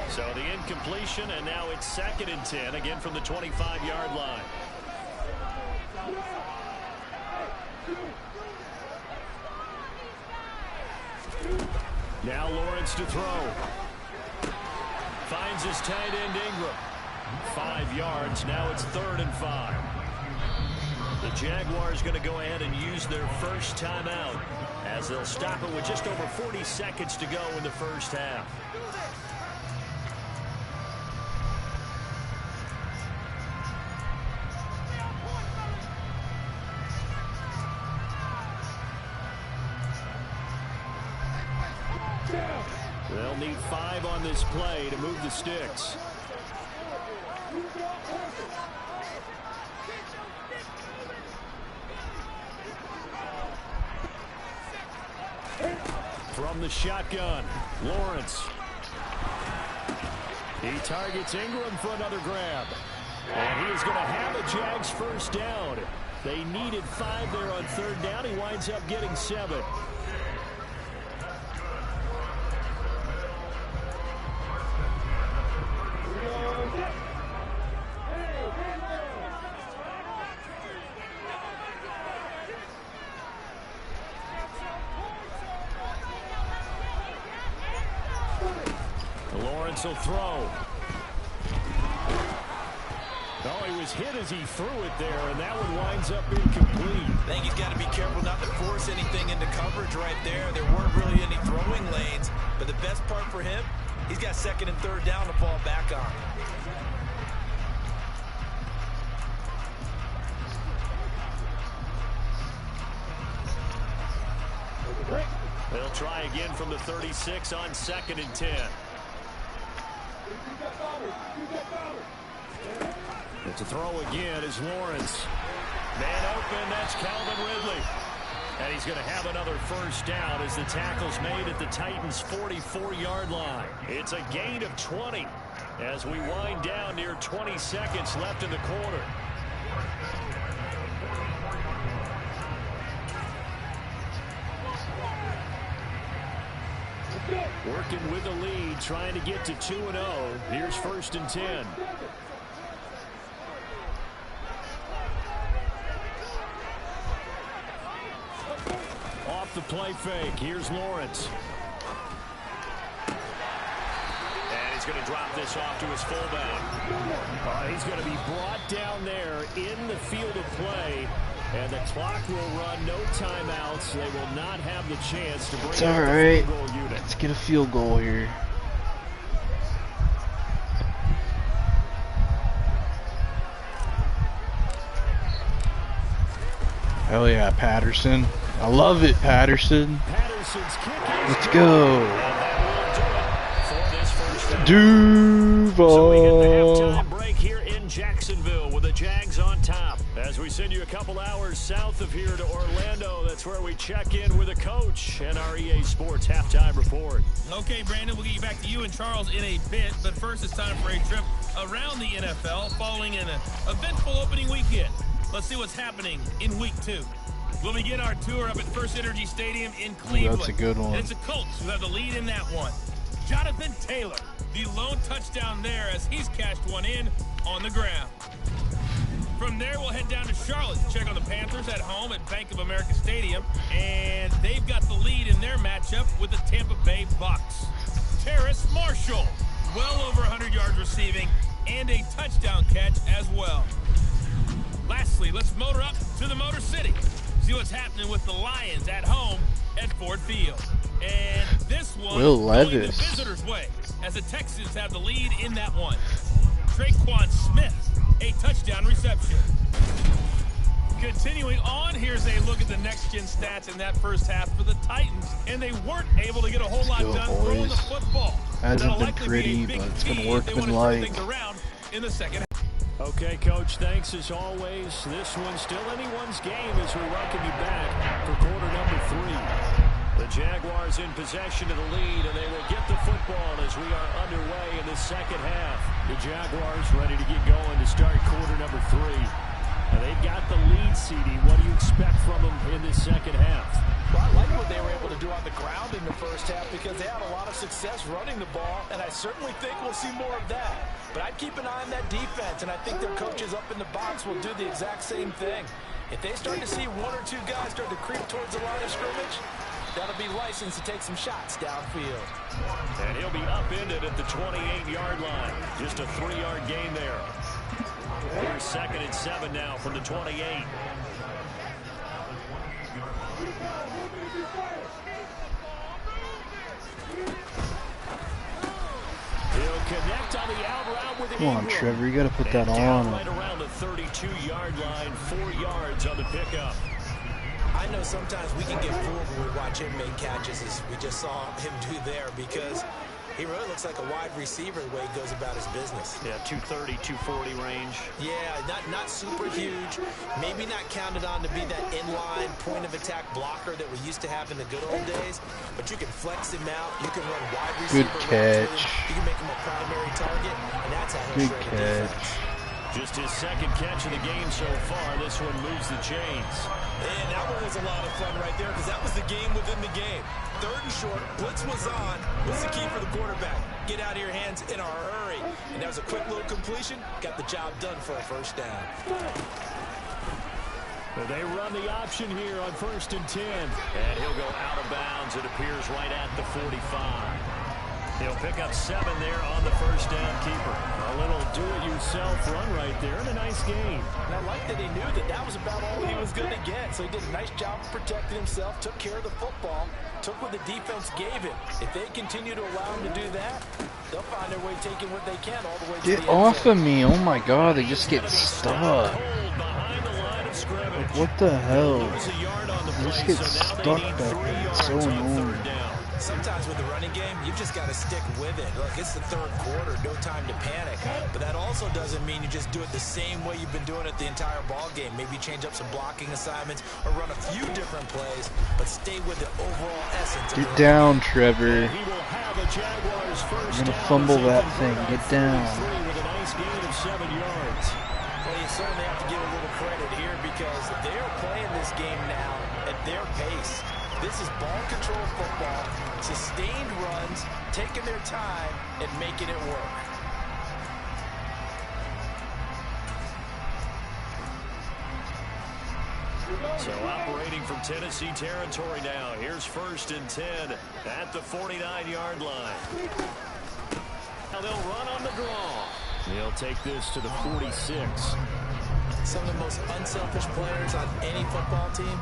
So the incompletion, and now it's 2nd and 10, again from the 25-yard line. Now Lawrence to throw. Finds his tight end Ingram. 5 yards, now it's 3rd and 5. The Jaguars going to go ahead and use their first timeout as they'll stop it with just over 40 seconds to go in the first half. They'll need 5 on this play to move the sticks. From the shotgun, Lawrence. He targets Ingram for another grab. And he is going to have a Jags first down. They needed 5 there on 3rd down. He winds up getting 7. Lawrence will throw. Oh, he was hit as he threw it there, and that one winds up incomplete. I think he's got to be careful not to force anything into coverage right there. There weren't really any throwing lanes, but the best part for him, he's got 2nd and 3rd down to fall back on. They'll try again from the 36 on 2nd and 10. To throw again is Lawrence. Man open, that's Calvin Ridley. And he's going to have another first down as the tackle's made at the Titans' 44-yard line. It's a gain of 20 as we wind down near 20 seconds left in the quarter. Working with the lead, trying to get to 2-0. Here's 1st and 10. Off the play fake. Here's Lawrence. And he's going to drop this off to his fullback. He's going to be brought down there in the field of play. And the clock will run, no timeouts. They will not have the chance to bring It's out alright. the field goal unit. Let's get a field goal here. Hell yeah, Patterson. I love it, Patterson. Patterson's kick is Let's good. go. And that will do it for this first Duval. So we hit the halftime break here in Jacksonville with the Jags on top. As we send you a couple hours south of here to Orlando, that's where we check in with a coach and our EA Sports halftime report. Okay, Brandon, we'll get you back to you and Charles in a bit, but first it's time for a trip around the NFL following an eventful opening weekend. Let's see what's happening in week 2. We'll begin our tour up at First Energy Stadium in Cleveland. That's a good one. And it's the Colts who have the lead in that one. Jonathan Taylor, the lone touchdown there as he's cashed one in on the ground. From there, we'll head down to Charlotte to check on the Panthers at home at Bank of America Stadium. And they've got the lead in their matchup with the Tampa Bay Bucks. Terrace Marshall, well over 100 yards receiving and a touchdown catch as well. Lastly, let's motor up to the Motor City. See what's happening with the Lions at home at Ford Field. And this one Will going the Levis. visitors' way as the Texans have the lead in that one. Traquan Smith, a touchdown reception. Continuing on, here's a look at the next-gen stats in that first half for the Titans. And they weren't able to get a whole lot Go, done throwing the boys. football. Hasn't That'll been likely pretty, be a big but it's been key work if they been want to turn like. things around in the second half. Okay, Coach, thanks as always. This one's still anyone's game as we welcome you back for quarter number 3. The Jaguars in possession of the lead, and they will get the football as we are underway in the second half. The Jaguars ready to get going to start quarter number 3. And they've got the lead, CD. What do you expect from them in this second half? Well, I like what they were able to do on the ground in the first half because they had a lot of success running the ball, and I certainly think we'll see more of that. But I'd keep an eye on that defense, and I think their coaches up in the box will do the exact same thing. If they start to see one or two guys start to creep towards the line of scrimmage, that'll be licensed to take some shots downfield. And he'll be upended at the 28-yard line. Just a 3-yard gain there. Here's 2nd and 7 now from the 28. He'll connect on the out route with Come on, Ingram. Trevor, you got to put that And down on. right around the 32-yard line, 4 yards on the pickup. I know sometimes we can get fooled when we watch him make catches, as we just saw him do there, because he really looks like a wide receiver the way he goes about his business. Yeah, 230, 240 range. Yeah, not super huge. Maybe not counted on to be that inline point-of-attack blocker that we used to have in the good old days, but you can flex him out. You can run wide receiver Good routes with catch. him. You can make him a primary target, and that's how he'll Good shred the catch. defense. Just his 2nd catch of the game so far. This one moves the chains. And that one was a lot of fun right there because that was the game within the game. 3rd and short, blitz was on. What's the key for the quarterback? Get out of your hands in a hurry. And that was a quick little completion. Got the job done for a first down. They run the option here on 1st and 10. And he'll go out of bounds, it appears, right at the 45. He'll pick up 7 there on the first down keeper. A little do-it-yourself run right there and a nice game. And I like that he knew that that was about all he was going to get. So he did a nice job of protecting himself, took care of the football, took what the defense gave him. If they continue to allow him to do that, they'll find their way taking what they can all the way to Get the end off zone. of me. Oh my god, they just get stuck. Behind the line of scrimmage. Like, what the hell? Lose a yard on the They just play, get so now they stuck need back 3 there. It's so yards on annoying. 3rd down. Sometimes with the running game, you've just got to stick with it. Look, it's the 3rd quarter, no time to panic. But that also doesn't mean you just do it the same way you've been doing it the entire ball game. Maybe change up some blocking assignments or run a few different plays, but stay with the overall essence. Get down, Trevor. He will have a Jaguars first You're gonna down fumble as they that convert thing. on Get down. 43 with a nice gain of 7 yards. Well, you certainly have to give a little credit here because they're playing this game now at their pace. This is ball control football, sustained runs, taking their time and making it work. So operating from Tennessee territory now. Here's 1st and 10 at the 49-yard line. Now they'll run on the draw. They'll take this to the 46. Some of the most unselfish players on any football team,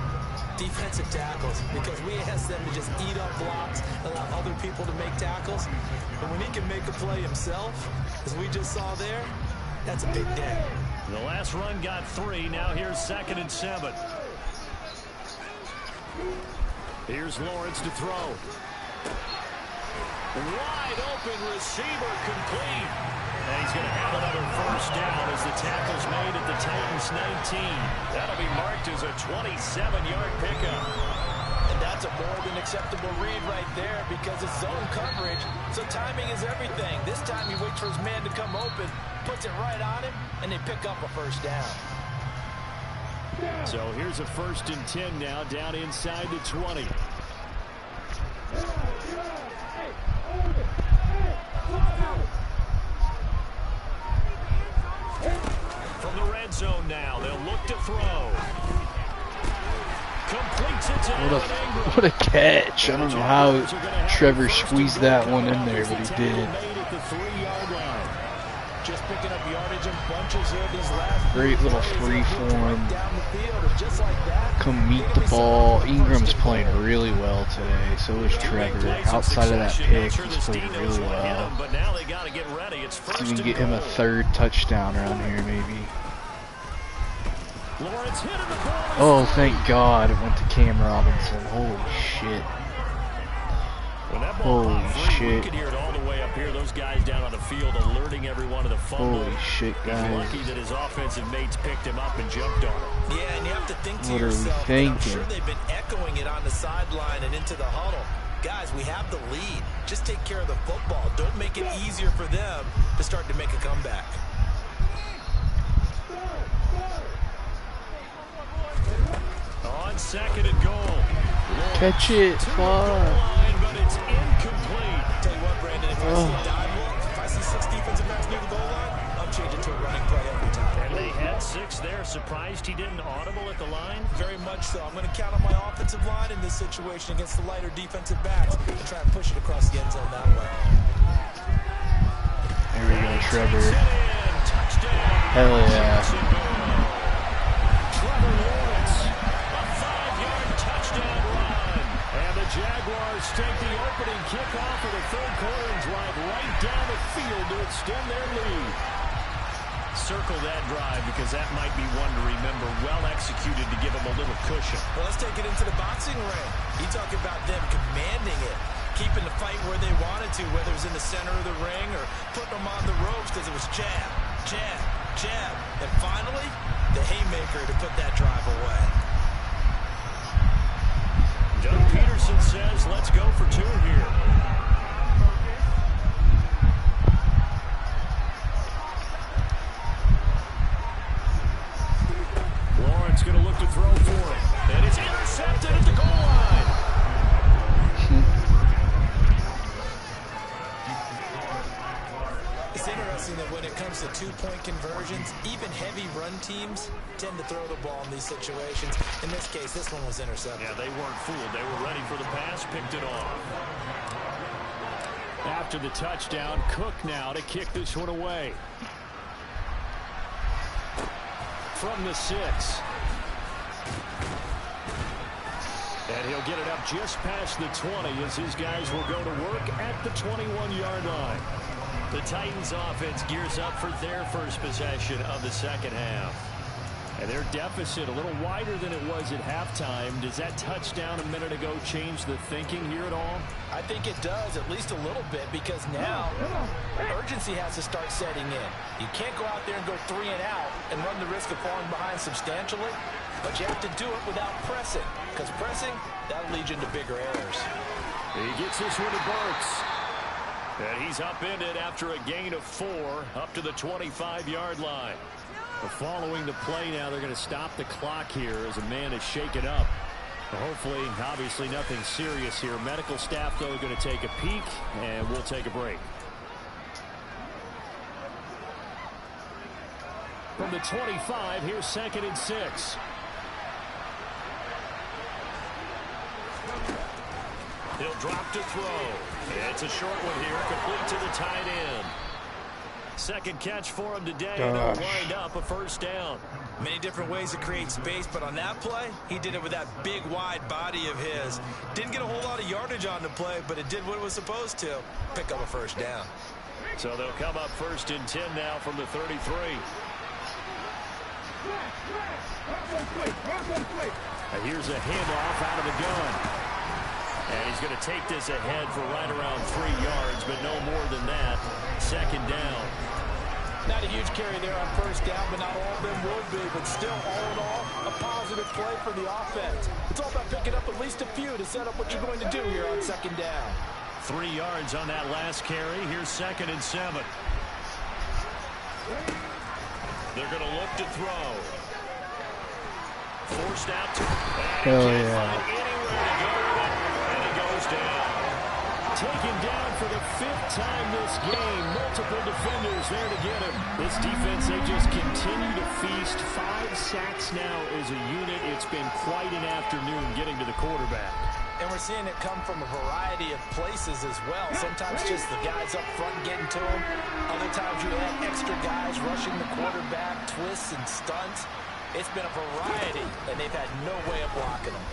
defensive tackles, because we ask them to just eat up blocks, allow other people to make tackles. But when he can make a play himself, as we just saw there, that's a big day. The last run got 3. Now here's 2nd and 7. Here's Lawrence to throw. Wide open receiver complete. And he's going to have another first down as the tackle's made at the Titans 19. That'll be marked as a 27-yard pickup. And that's a more than acceptable read right there because it's zone coverage, so timing is everything. This time he waits for his man to come open, puts it right on him, and they pick up a first down. So here's a 1st and 10 now, down inside the 20. From the red zone now, they'll look to throw. Completes it to What a catch. I don't know how Trevor squeezed that one in there, but he did. Just picking up yardage in bunches here these last Great little free form. Come meet the ball. Ingram's playing really well today. So is Trevor. Outside of that pick, he's played really well. See if we can get him a 3rd touchdown around here, maybe. Oh, thank God it went to Cam Robinson. Holy shit. Holy shit. You can hear it all the way up here. Those guys down on the field alerting everyone of the fumble. Holy shit, guys. He's lucky that his offensive mates picked him up and jumped on him. Yeah, and you have to think to What are we yourself, thinking? I'm sure they've been echoing it on the sideline and into the huddle. Guys, we have the lead. Just take care of the football. Don't make it easier for them to start to make a comeback. On 2nd and goal. Catch it. Fuck. But it's incomplete. Tell you what, Brandon, if I see a dive look, if I see 6 defensive backs near the goal line, I'm changing to a running play every time. And they had 6 there. Surprised he didn't audible at the line? Very much so. I'm going to count on my offensive line in this situation against the lighter defensive backs and try and push it across the end zone that way. There we go, Trevor. Hell yeah. Trevor Lawrence, a 5-yard touchdown run. And the Jaguars take the opening kickoff of the 3rd quarter and drive right down the field to extend their lead. Circle that drive because that might be one to remember. Well executed to give them a little cushion. Well, let's take it into the boxing ring. You talk about them commanding it, keeping the fight where they wanted to, whether it was in the center of the ring or putting them on the ropes because it was jab, jab, jab. And finally, the haymaker to put that drive away. Doug Peterson says, let's go for 2 here. Lawrence going to look to throw for it. And it's intercepted at the goal line. It's interesting that when it comes to 2-point conversions, even heavy run teams tend to throw the ball in these situations. In this case, this one was intercepted. Yeah, they weren't fooled. They were ready for the pass, picked it off. After the touchdown, Cook now to kick this one away. From the 6. And he'll get it up just past the 20 as his guys will go to work at the 21-yard line. The Titans offense gears up for their first possession of the 2nd half. And their deficit a little wider than it was at halftime. Does that touchdown a minute ago change the thinking here at all? I think it does, at least a little bit, because now urgency has to start setting in. You can't go out there and go 3 and out and run the risk of falling behind substantially, but you have to do it without pressing, because pressing, that'll lead you into bigger errors. He gets this one to Burks. And he's upended after a gain of 4 up to the 25-yard line. Following the play now, they're going to stop the clock here as a man is shaken up. Hopefully, obviously nothing serious here. Medical staff, though, are going to take a peek, and we'll take a break. From the 25, here's 2nd and 6. He'll drop to throw. It's a short one here, complete to the tight end. 2nd catch for him today, and it'll wind up a first down. Many different ways to create space, but on that play, he did it with that big, wide body of his. Didn't get a whole lot of yardage on the play, but it did what it was supposed to. Pick up a first down. So they'll come up 1st and 10 now from the 33. And here's a handoff out of the gun. And he's going to take this ahead for right around 3 yards, but no more than that. Second down. Not a huge carry there on first down, but not all of them will be. But still, all in all, a positive play for the offense. It's all about picking up at least a few to set up what you're going to do here on second down. 3 yards on that last carry. Here's 2nd and 7. They're going to look to throw. Forced out to Hell yeah. anywhere to go with it, and he goes down. Taken down for the 5th time this game. Multiple defenders there to get him. This defense, they just continue to feast. 5 sacks now as a unit. It's been quite an afternoon getting to the quarterback. And we're seeing it come from a variety of places as well. Sometimes just the guys up front getting to him. Other times you have extra guys rushing the quarterback, twists and stunts. It's been a variety, and they've had no way of blocking them.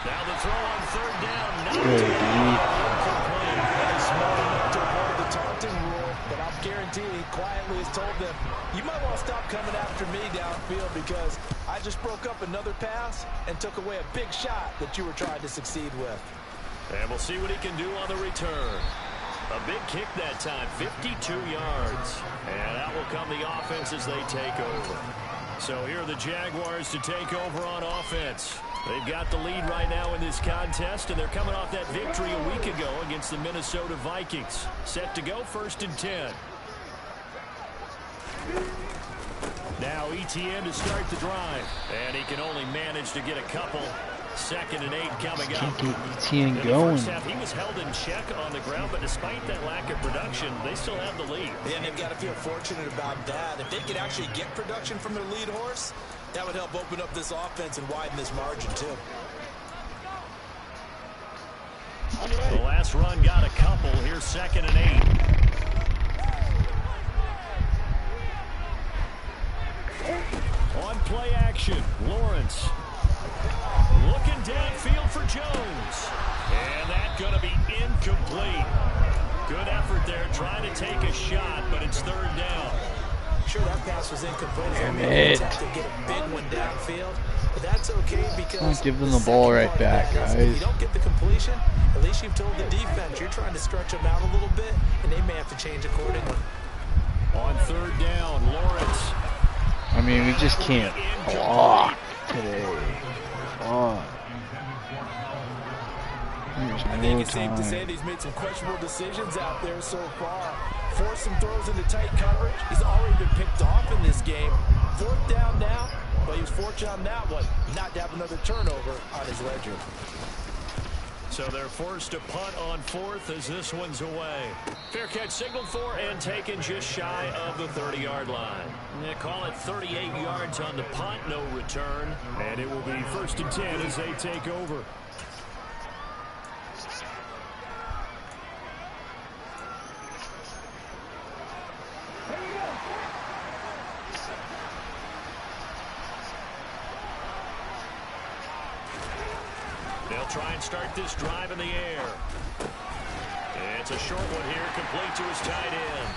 Now the throw on 3rd down. Smart enough to avoid the taunting rule, but I'll guarantee he quietly has told them, you might want to stop coming after me downfield because I just broke up another pass and took away a big shot that you were trying to succeed with. And we'll see what he can do on the return. A big kick that time, 52 yards. And out will come the offense as they take over. So here are the Jaguars to take over on offense. They've got the lead right now in this contest, and they're coming off that victory a week ago against the Minnesota Vikings. Set to go 1st and 10. Now ETN to start the drive. And he can only manage to get a couple. 2nd and 8 coming up. Can't get ETN going. First half, he was held in check on the ground, but despite that lack of production, they still have the lead. Yeah, and they've got to feel fortunate about that. If they could actually get production from their lead horse, that would help open up this offense and widen this margin, too. The last run got a couple. Here's 2nd and 8. On play action, Lawrence. Looking downfield for Jones. And that's going to be incomplete. Good effort there trying to take a shot, but it's 3rd down. Sure, that pass was incomplete. Damn it. To get a big one downfield, but that's okay because give them the ball right back, guys. If you don't get the completion, at least you've told the defense you're trying to stretch them out a little bit, and they may have to change accordingly. On 3rd down, Lawrence. I mean, we just can't block today. Block. There's I think no it's safe to say time. that he's made some questionable decisions out there so far. Forced some throws into tight coverage. He's already been picked off in this game. 4th down now, but he was fortunate on that one not to have another turnover on his ledger. So they're forced to punt on 4th as this one's away. Fair catch signaled for and taken just shy of the 30-yard line. They call it 38 yards on the punt, no return. And it will be 1st and 10 as they take over. They'll try and start this drive in the air. It's a short one here, complete to his tight end.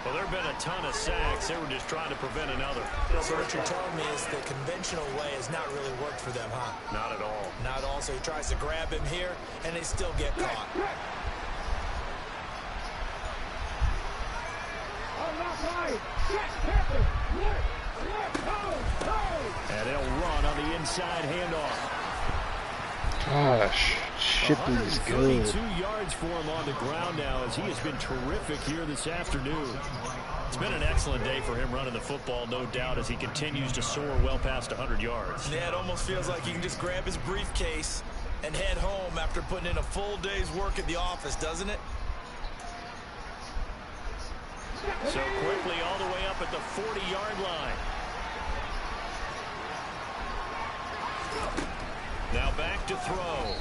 Well, there have been a ton of sacks. They were just trying to prevent another. So what you're telling me is the conventional way has not really worked for them, huh? Not at all. Not at all. So he tries to grab him here, and they still get caught. And they'll run on the inside handoff. Gosh, Shipley's good. 132 yards for him on the ground now as he has been terrific here this afternoon. It's been an excellent day for him running the football, no doubt, as he continues to soar well past 100 yards. Yeah, it almost feels like he can just grab his briefcase and head home after putting in a full day's work at the office, doesn't it? So quickly all the way up at the 40-yard line. Now back to throw.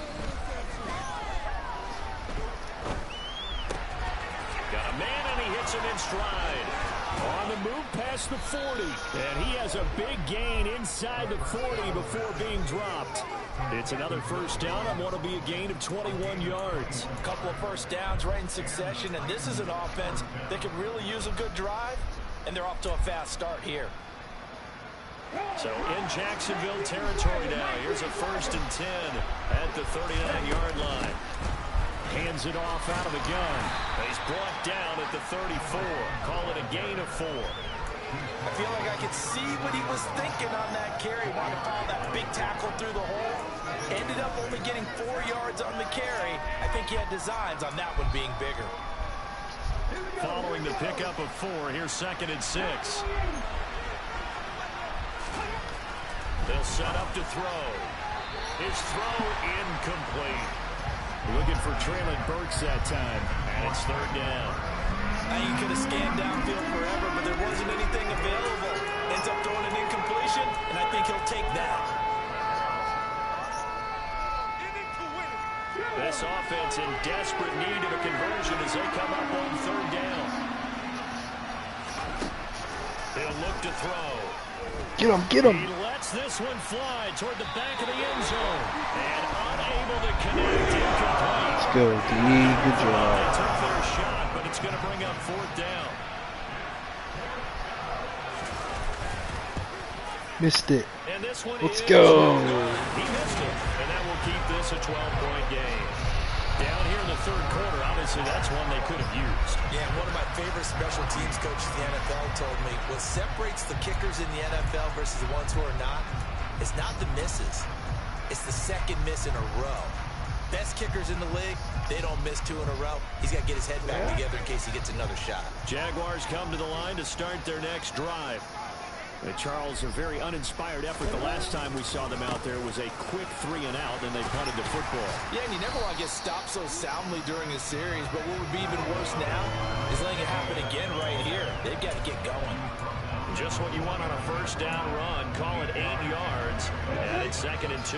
Got a man and he hits him in stride. On the move past the 40. And he has a big gain inside the 40 before being dropped. It's another first down on what will be a gain of 21 yards. A couple of first downs right in succession, and this is an offense that could really use a good drive, and they're off to a fast start here. So in Jacksonville territory now. Here's a 1st and 10 at the 39-yard line. Hands it off out of the gun. He's brought down at the 34. Call it a gain of 4. I feel like I could see what he was thinking on that carry. Wanted to follow that big tackle through the hole. Ended up only getting 4 yards on the carry. I think he had designs on that one being bigger. Following the pickup of 4, here's 2nd and 6. They'll set up to throw. His throw incomplete. Looking for Traylon Burks that time, and it's 3rd down. Now you could have scanned downfield forever, but there wasn't anything available. Ends up throwing an incompletion, and I think he'll take that. This offense in desperate need of a conversion as they come up on 3rd down. They'll look to throw. Get him, get him. He lets this one fly toward the back of the end zone. And unable to connect, incomplete. Let's go, D. Good job. They took their shot, but it's going to bring up 4th down. Missed it. And this one Let's is go. He missed it, and that will keep this a 12-point game. Down here in the 3rd quarter, obviously that's one they could have used. Yeah, one of my favorite special teams coaches in the NFL told me what separates the kickers in the NFL versus the ones who are not is not the misses. It's the 2nd miss in a row. Best kickers in the league, they don't miss 2 in a row. He's got to get his head back together in case he gets another shot. Jaguars come to the line to start their next drive. Charles, a very uninspired effort. The last time we saw them out there was a quick 3 and out, and they punted the football. Yeah, and you never want to get stopped so soundly during a series, but what would be even worse now is letting it happen again right here. They've got to get going. Just what you want on a 1st down run. Call it 8 yards, and it's 2nd and 2.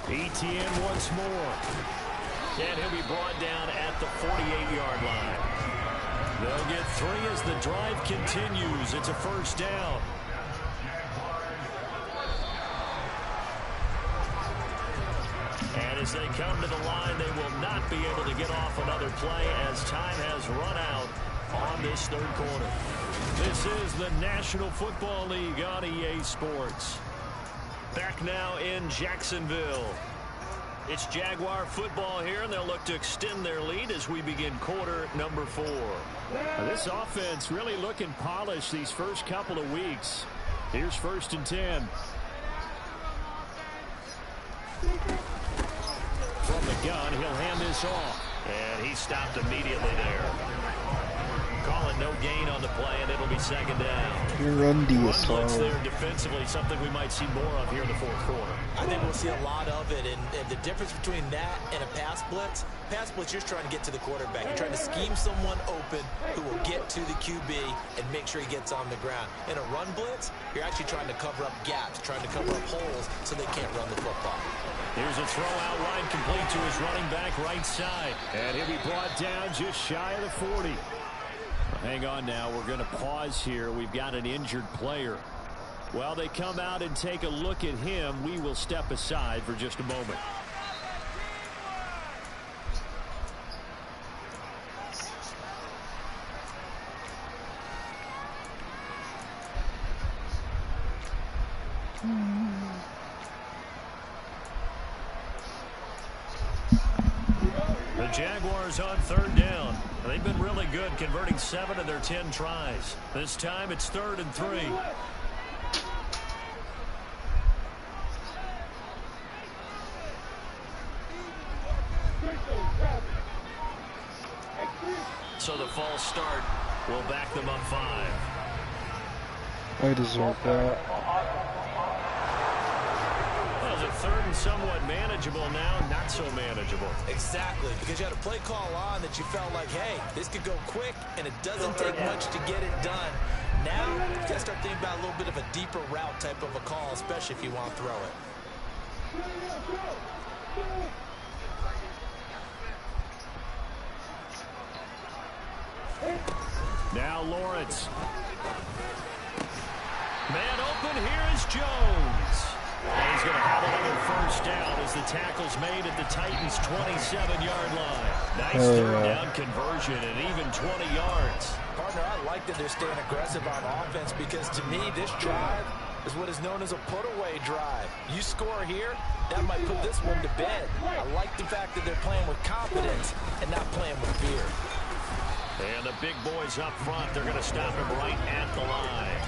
ETN once more. And he'll be brought down at the 48-yard line. They'll get 3 as the drive continues. It's a 1st down. And as they come to the line, they will not be able to get off another play as time has run out on this 3rd quarter. This is the National Football League on EA Sports. Back now in Jacksonville. It's Jaguar football here, and they'll look to extend their lead as we begin quarter number 4. Now, this offense really looking polished these first couple of weeks. Here's 1st and 10. From the gun, he'll hand this off. And he stopped immediately there. Calling no gain on the play, and it'll be 2nd down. Your run D is slow. Blitz there defensively, something we might see more of here in the 4th quarter. I think we'll see a lot of it, and the difference between that and a pass blitz, you're just trying to get to the quarterback. You're trying to scheme someone open who will get to the QB and make sure he gets on the ground. In a run blitz, you're actually trying to cover up gaps, trying to cover up holes so they can't run the football. Here's a throw out line complete to his running back right side. And he'll be brought down just shy of the 40. Hang on now. We're going to pause here. We've got an injured player. While they come out and take a look at him, we will step aside for just a moment. The Jaguars on 3rd down. They've been really good, converting 7 of their 10 tries. This time it's 3rd and 3. So the false start will back them up 5. I deserve that. Well, the 3rd and somewhat manageable now, not so manageable. Exactly, because you had a play call on that you felt like, hey, this could go quick, and it doesn't take much to get it done. Now, you got to start thinking about a little bit of a deeper route type of a call, especially if you want to throw it. Now Lawrence. Man open, here is Jones. And he's going to have another first down as the tackle's made at the Titans' 27-yard line. Nice third down conversion and even 20 yards. Partner, I like that they're staying aggressive on offense because to me, this drive is what is known as a put-away drive. You score here, that might put this one to bed. I like the fact that they're playing with confidence and not playing with fear. And the big boys up front, they're going to stop him right at the line.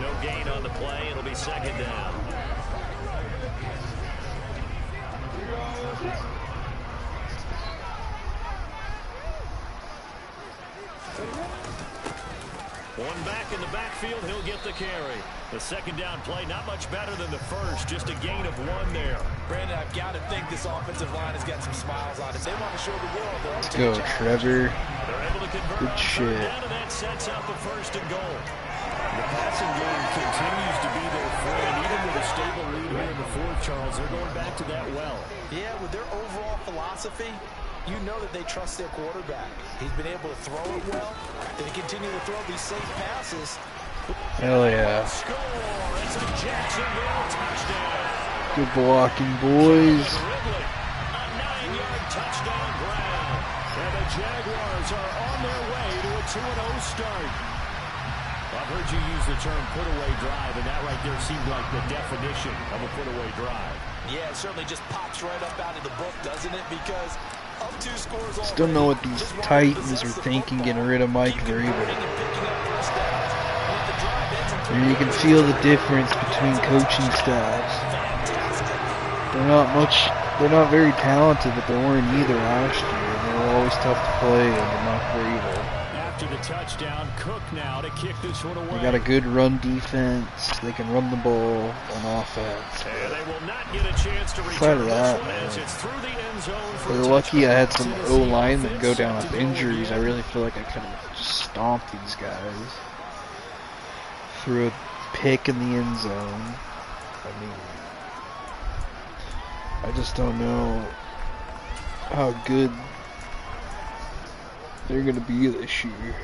No gain on the play. It'll be second down. One back in the backfield. He'll get the carry. The second down play, not much better than the first. Just a gain of one there. Brandon, I've got to think this offensive line has got some smiles on it. They want to show the world. Let's go, Trevor. They're able to convert good shit. Down, and that sets up the first and goal. The passing game continues to be their friend. Even with a stable lead here in the fourth, Charles, they're going back to that well. Yeah, with their overall philosophy, you know that they trust their quarterback. He's been able to throw it well. They continue to throw these safe passes. Hell yeah. Score! It's a Jacksonville touchdown. Good blocking, boys. Ridley, a 9-yard touchdown grab. And the Jaguars are on their way to a 2-0 start. I've heard you use the term put-away drive, and that right there seemed like the definition of a put-away drive. Yeah, it certainly just pops right up out of the book, doesn't it? Because up 2 scores already. Still know what these Titans are thinking getting rid of Mike Vrabel. And you can feel the difference between coaching staffs. They're not very talented, but they weren't either last year. They were always tough to play under Mike Vrabel. After the touchdown, Cook now to kick this one away. They got a good run defense. They can run the ball on offense. And they will not get a chance to Outside of that, they're lucky I had some O-linemen go down with injuries. I really feel like I could have just stomped these guys. Threw a pick in the end zone. I mean, I just don't know how good they're going to be this year.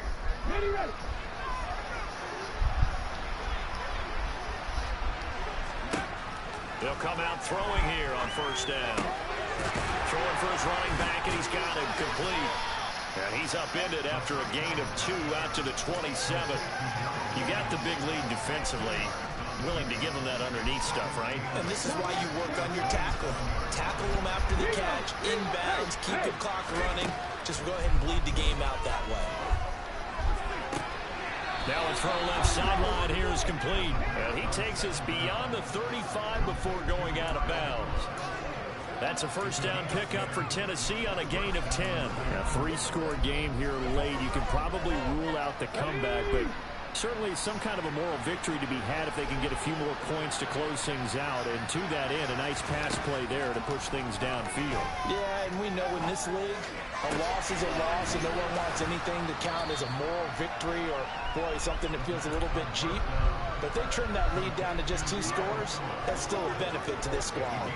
They'll come out throwing here on first down. Throwing for his running back, and he's got him complete. And he's upended after a gain of 2 out to the 27. You got the big lead defensively. Willing to give him that underneath stuff, right? And this is why you work on your tackling. Tackle him after the catch, inbounds, keep the clock running. Just go ahead and bleed the game out that way. Now a throw left sideline here is complete. And he takes us beyond the 35 before going out of bounds. That's a first down pickup for Tennessee on a gain of 10. A 3-score game here late. You can probably rule out the comeback, but certainly some kind of a moral victory to be had if they can get a few more points to close things out. And to that end, a nice pass play there to push things downfield. Yeah, and we know in this league, a loss is a loss, and no one wants anything to count as a moral victory or, boy, something that feels a little bit cheap. But they trim that lead down to just 2 scores. That's still a benefit to this squad.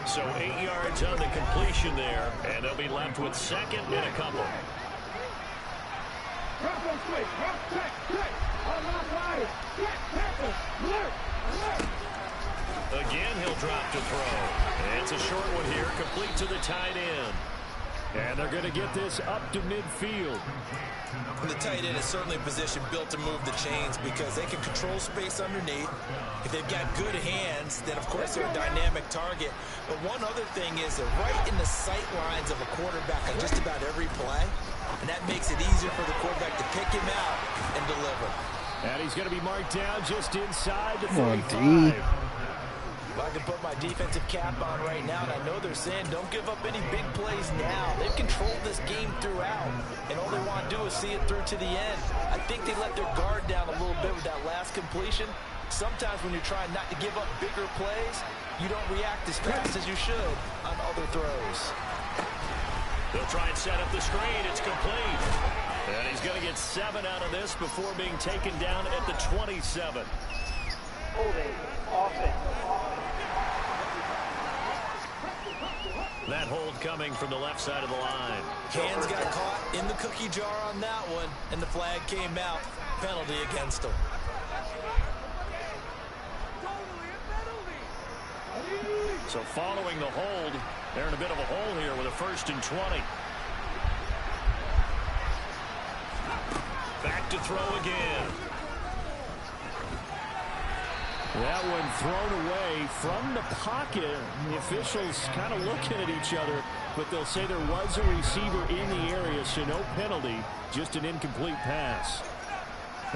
So 8 yards on the completion there, and they'll be left with second and a couple. Again, he'll drop to throw. And it's a short one here, complete to the tight end. And they're going to get this up to midfield. The tight end is certainly a position built to move the chains because they can control space underneath. If they've got good hands, then of course they're a dynamic target. But one other thing is they're right in the sight lines of a quarterback on just about every play. And that makes it easier for the quarterback to pick him out and deliver. And he's going to be marked down just inside the 35. Come on, D. I can put my defensive cap on right now, and I know they're saying don't give up any big plays now. They've controlled this game throughout, and all they want to do is see it through to the end. I think they let their guard down a little bit with that last completion. Sometimes when you're trying not to give up bigger plays, you don't react as fast as you should on other throws. They'll try and set up the screen. It's complete. And he's going to get 7 out of this before being taken down at the 27. Holding offense. That hold coming from the left side of the line. Hands got caught in the cookie jar on that one, and the flag came out. Penalty against him. So following the hold, they're in a bit of a hole here with a 1st and 20. Back to throw again. That one thrown away from the pocket. The officials kind of looking at each other, but they'll say there was a receiver in the area, so no penalty, just an incomplete pass.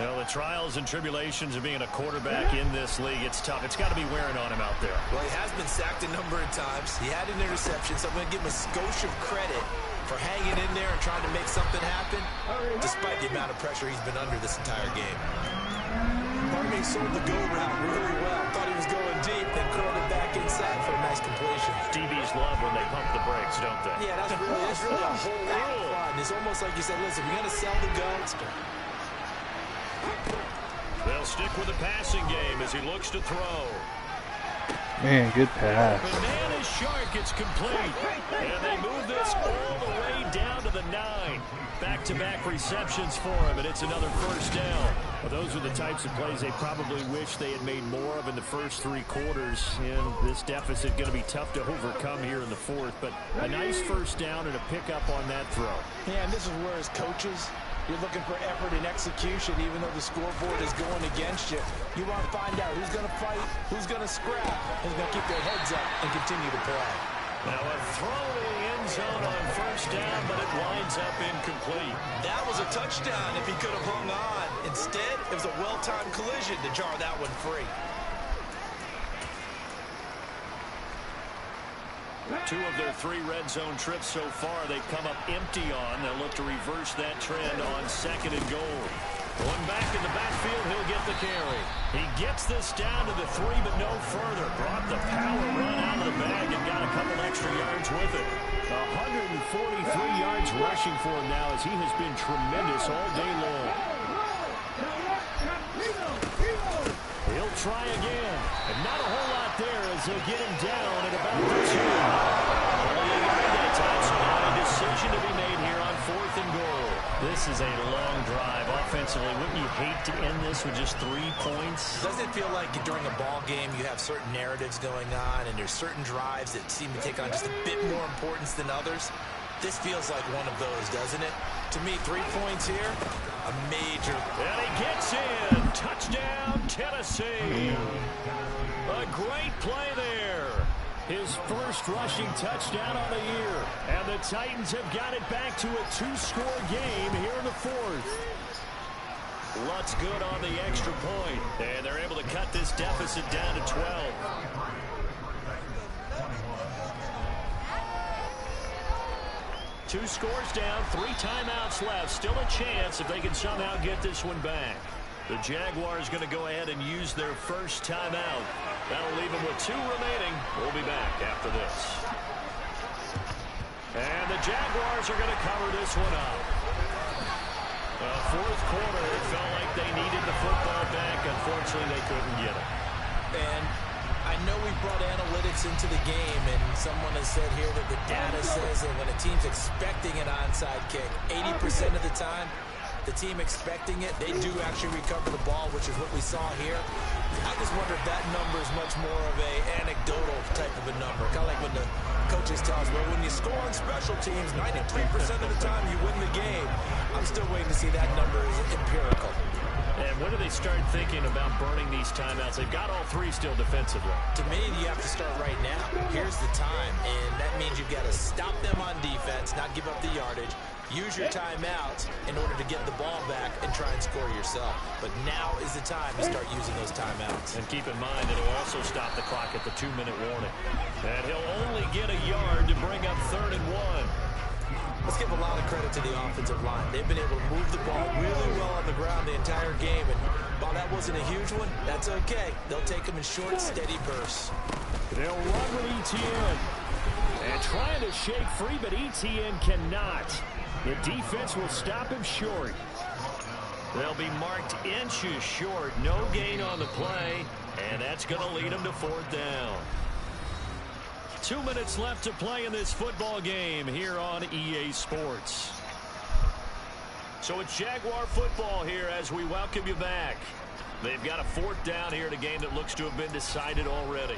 Well, the trials and tribulations of being a quarterback in this league, it's tough. It's got to be wearing on him out there. Well, he has been sacked a number of times. He had an interception, so I'm going to give him a skosh of credit for hanging in there and trying to make something happen, despite the amount of pressure he's been under this entire game. Barney sold the go route really well. Thought he was going deep, then curled it back inside for a nice completion. DBs love when they pump the brakes, don't they? Yeah, that's really a whole lot of fun. It's almost like you said, listen, we're going to sell the goats. They'll stick with the passing game as he looks to throw. Man, good pass. Banana Shark, it's complete. And they move this all the way down to the 9. Back-to-back receptions for him, and it's another 1st down. Well, those are the types of plays they probably wish they had made more of in the first 3 quarters. And this deficit going to be tough to overcome here in the 4th. But a nice 1st down and a pickup on that throw. Yeah, and this is where as coaches, you're looking for effort and execution, even though the scoreboard is going against you. You want to find out who's going to fight, who's going to scrap, who's going to keep their heads up and continue to play. Now a throw in the end zone on 1st down, but it winds up incomplete. That was a touchdown if he could have hung on. Instead, it was a well-timed collision to jar that one free. 2 of their 3 red zone trips so far, they've come up empty on. They'll look to reverse that trend on 2nd and goal. One back in the backfield, he'll get the carry. He gets this down to the 3, but no further. Brought the power run out of the bag and got a couple extra yards with it. 143 yards rushing for him now as he has been tremendous all day long. He'll try again. And not a whole lot there as they'll get him down at about the 2. Only a yard that time, so now a decision to be made here on 4th and goal. This is a long drive offensively. Wouldn't you hate to end this with just 3 points? Doesn't it feel like during a ball game you have certain narratives going on and there's certain drives that seem to take on just a bit more importance than others? This feels like one of those, doesn't it? To me, 3 points here, a major. And he gets in. Touchdown, Tennessee. A great play there. His first rushing touchdown on the year. And the Titans have got it back to a 2-score game here in the 4th. Lutz good on the extra point. And they're able to cut this deficit down to 12. Two scores down, 3 timeouts left. Still a chance if they can somehow get this one back. The Jaguars going to go ahead and use their first timeout. That'll leave them with 2 remaining. We'll be back after this. And the Jaguars are going to cover this one up. 4th quarter, it felt like they needed the football back. Unfortunately, they couldn't get it. And I know we brought analytics into the game, and someone has said here that the data says that when a team's expecting an onside kick, 80% of the time, the team expecting it, they do actually recover the ball, which is what we saw here. I just wonder if that number is much more of a anecdotal type of a number. Kind of like when the coaches tell us, well, when you score on special teams, 93% of the time you win the game. I'm still waiting to see that number is empirical. And when do they start thinking about burning these timeouts? They've got all 3 still defensively. To me, you have to start right now. Here's the time, and that means you've got to stop them on defense, not give up the yardage. Use your timeouts in order to get the ball back and try and score yourself. But now is the time to start using those timeouts. And keep in mind that it'll also stop the clock at the 2-minute warning. And he'll only get a yard to bring up 3rd and 1. Let's give a lot of credit to the offensive line. They've been able to move the ball really well on the ground the entire game. And while that wasn't a huge one, that's okay. They'll take them in short, steady bursts. They'll run with ETN. And trying to shake free, but ETN cannot. The defense will stop him short. They'll be marked inches short. No gain on the play. And that's going to lead them to 4th down. 2 minutes left to play in this football game here on EA Sports. So it's Jaguar football here as we welcome you back. They've got a 4th down here in a game that looks to have been decided already.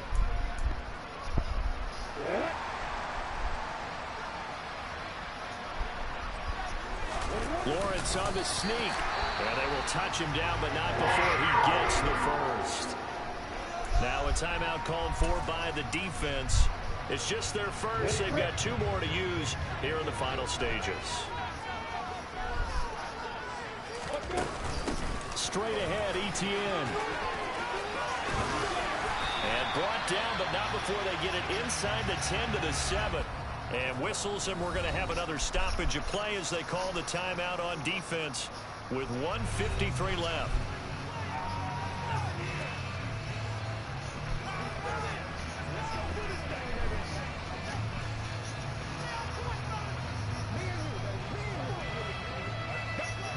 Lawrence on the sneak. And they will touch him down, but not before he gets the first. Now a timeout called for by the defense. It's just their first. They've got 2 more to use here in the final stages. Straight ahead, Etienne. And brought down, but not before they get it inside the 10 to the 7. And whistles, and we're going to have another stoppage of play as they call the timeout on defense with 1:53 left.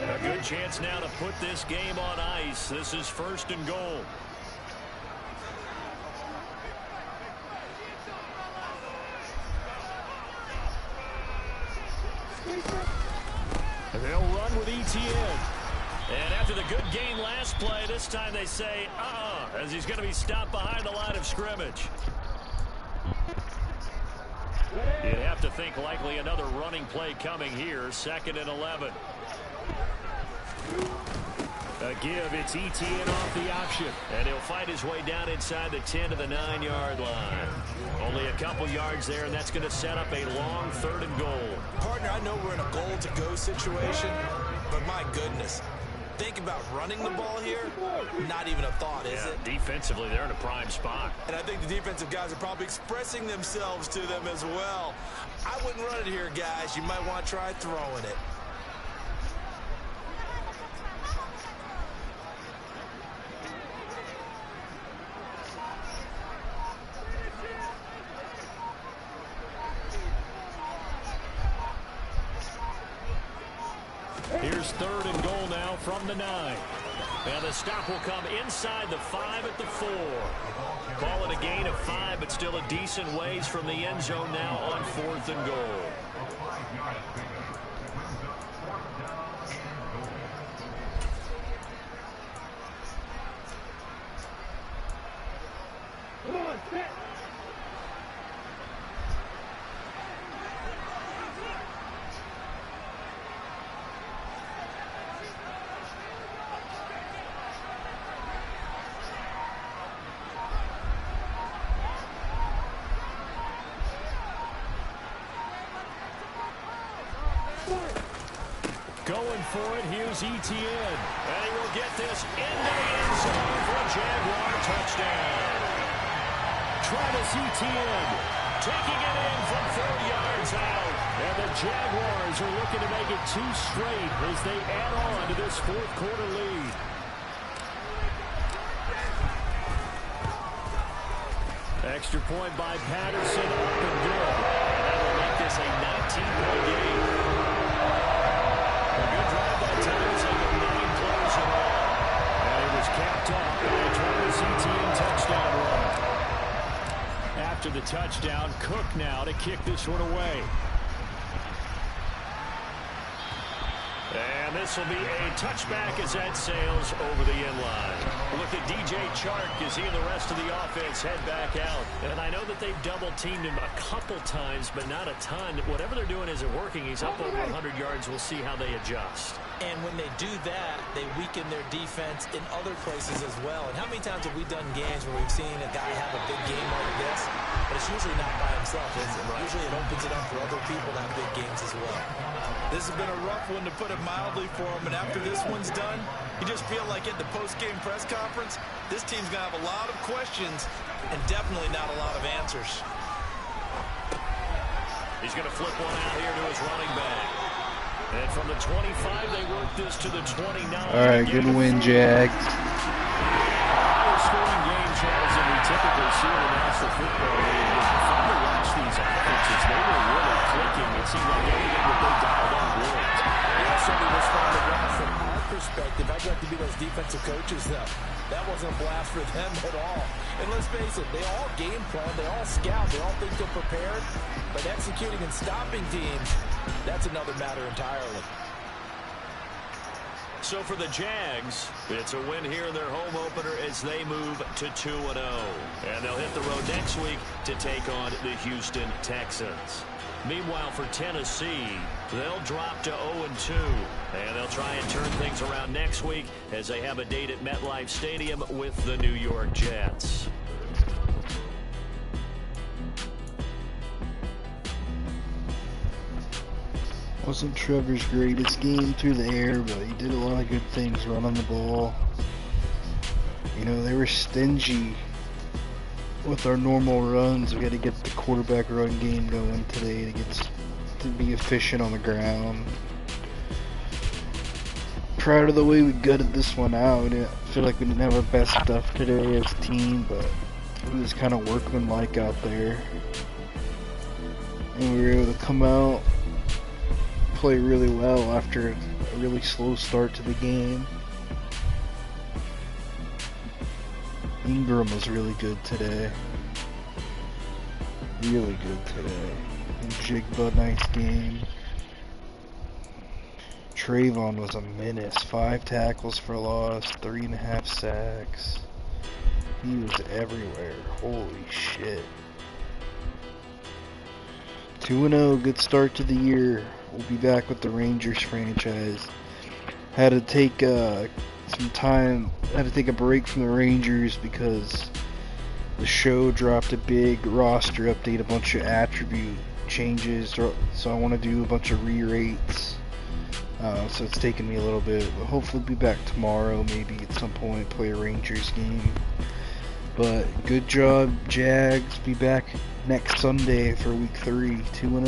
A good chance now to put this game on ice. This is 1st and goal. They'll run with Etienne. And after the good gain last play, this time they say, as he's going to be stopped behind the line of scrimmage. You'd have to think likely another running play coming here. 2nd and 11. A give, it's Etienne off the option. And he'll fight his way down inside the 10 to the 9-yard line. Only a couple yards there, and that's going to set up a long 3rd and goal. Partner, I know we're in a goal-to-go situation, but my goodness. Think about running the ball here. Not even a thought, is it? Defensively, they're in a prime spot. And I think the defensive guys are probably expressing themselves to them as well. I wouldn't run it here, guys. You might want to try throwing it. Here's 3rd and goal now from the 9. And the stop will come inside the 5 at the 4. Call it a gain of 5, but still a decent ways from the end zone now on 4th and goal. Going for it, here's Etienne. And he will get this into the end zone for a Jaguar touchdown. Travis Etienne taking it in from 4 yards out. And the Jaguars are looking to make it 2 straight as they add on to this 4th quarter lead. Extra point by Patterson, up and good. And that will make this a 19-point game. A good drive that time, so 9 plays in all. And it was capped off by a Travis Etienne touchdown run. After the touchdown, Cook now to kick this one away. And this will be a touchback as that sails over the end line. Look at DJ Chark as he and the rest of the offense head back out. And I know that they've double-teamed him a couple times, but not a ton. Whatever they're doing isn't working. He's up over 100 yards. We'll see how they adjust. And when they do that, they weaken their defense in other places as well. And how many times have we done games where we've seen a guy have a big game like this, but it's usually not by himself, is it? Right. Usually it opens it up for other people to have big games as well. This has been a rough one, to put it mildly, for him. And after this one's done, you just feel like at the post-game press conference, this team's going to have a lot of questions and definitely not a lot of answers. He's going to flip one out here to his running back. And from the 25, they work this to the 29. All right, good win, Jags. Higher scoring game, Charles, than we typically see in the National Football League. It's fun to watch these offenses. They were really clicking. It seemed like everything that they dialed on worked. Yeah, so we responded well from our perspective. I'd like to be those defensive coaches, though. That wasn't a blast for them at all. And let's face it, they all game plan, they all scout, they all think they're prepared. But executing and stopping teams, that's another matter entirely. So for the Jags, it's a win here in their home opener as they move to 2-0. And they'll hit the road next week to take on the Houston Texans. Meanwhile, for Tennessee, they'll drop to 0-2. And they'll try and turn things around next week as they have a date at MetLife Stadium with the New York Jets. Wasn't Trevor's greatest game through the air, but he did a lot of good things running the ball. You know, they were stingy with our normal runs. We had to get the quarterback run game going today to be efficient on the ground. Proud of the way we gutted this one out. I feel like we didn't have our best stuff today as a team, but it was kind of workmanlike out there. And we were able to come out, play really well after a really slow start to the game. Ingram was really good today. Really good today. And Jigba, nice game. Trayvon was a menace. 5 tackles for loss, 3.5 sacks. He was everywhere. Holy shit. 2-0, good start to the year. We'll be back with the Rangers franchise. Had to take some time, had to take a break from the Rangers because the show dropped a big roster update, a bunch of attribute changes, so I want to do a bunch of re-rates. So it's taken me a little bit, but hopefully be back tomorrow, maybe at some point, play a Rangers game. But good job, Jags. Be back next Sunday for week 3, 2-0.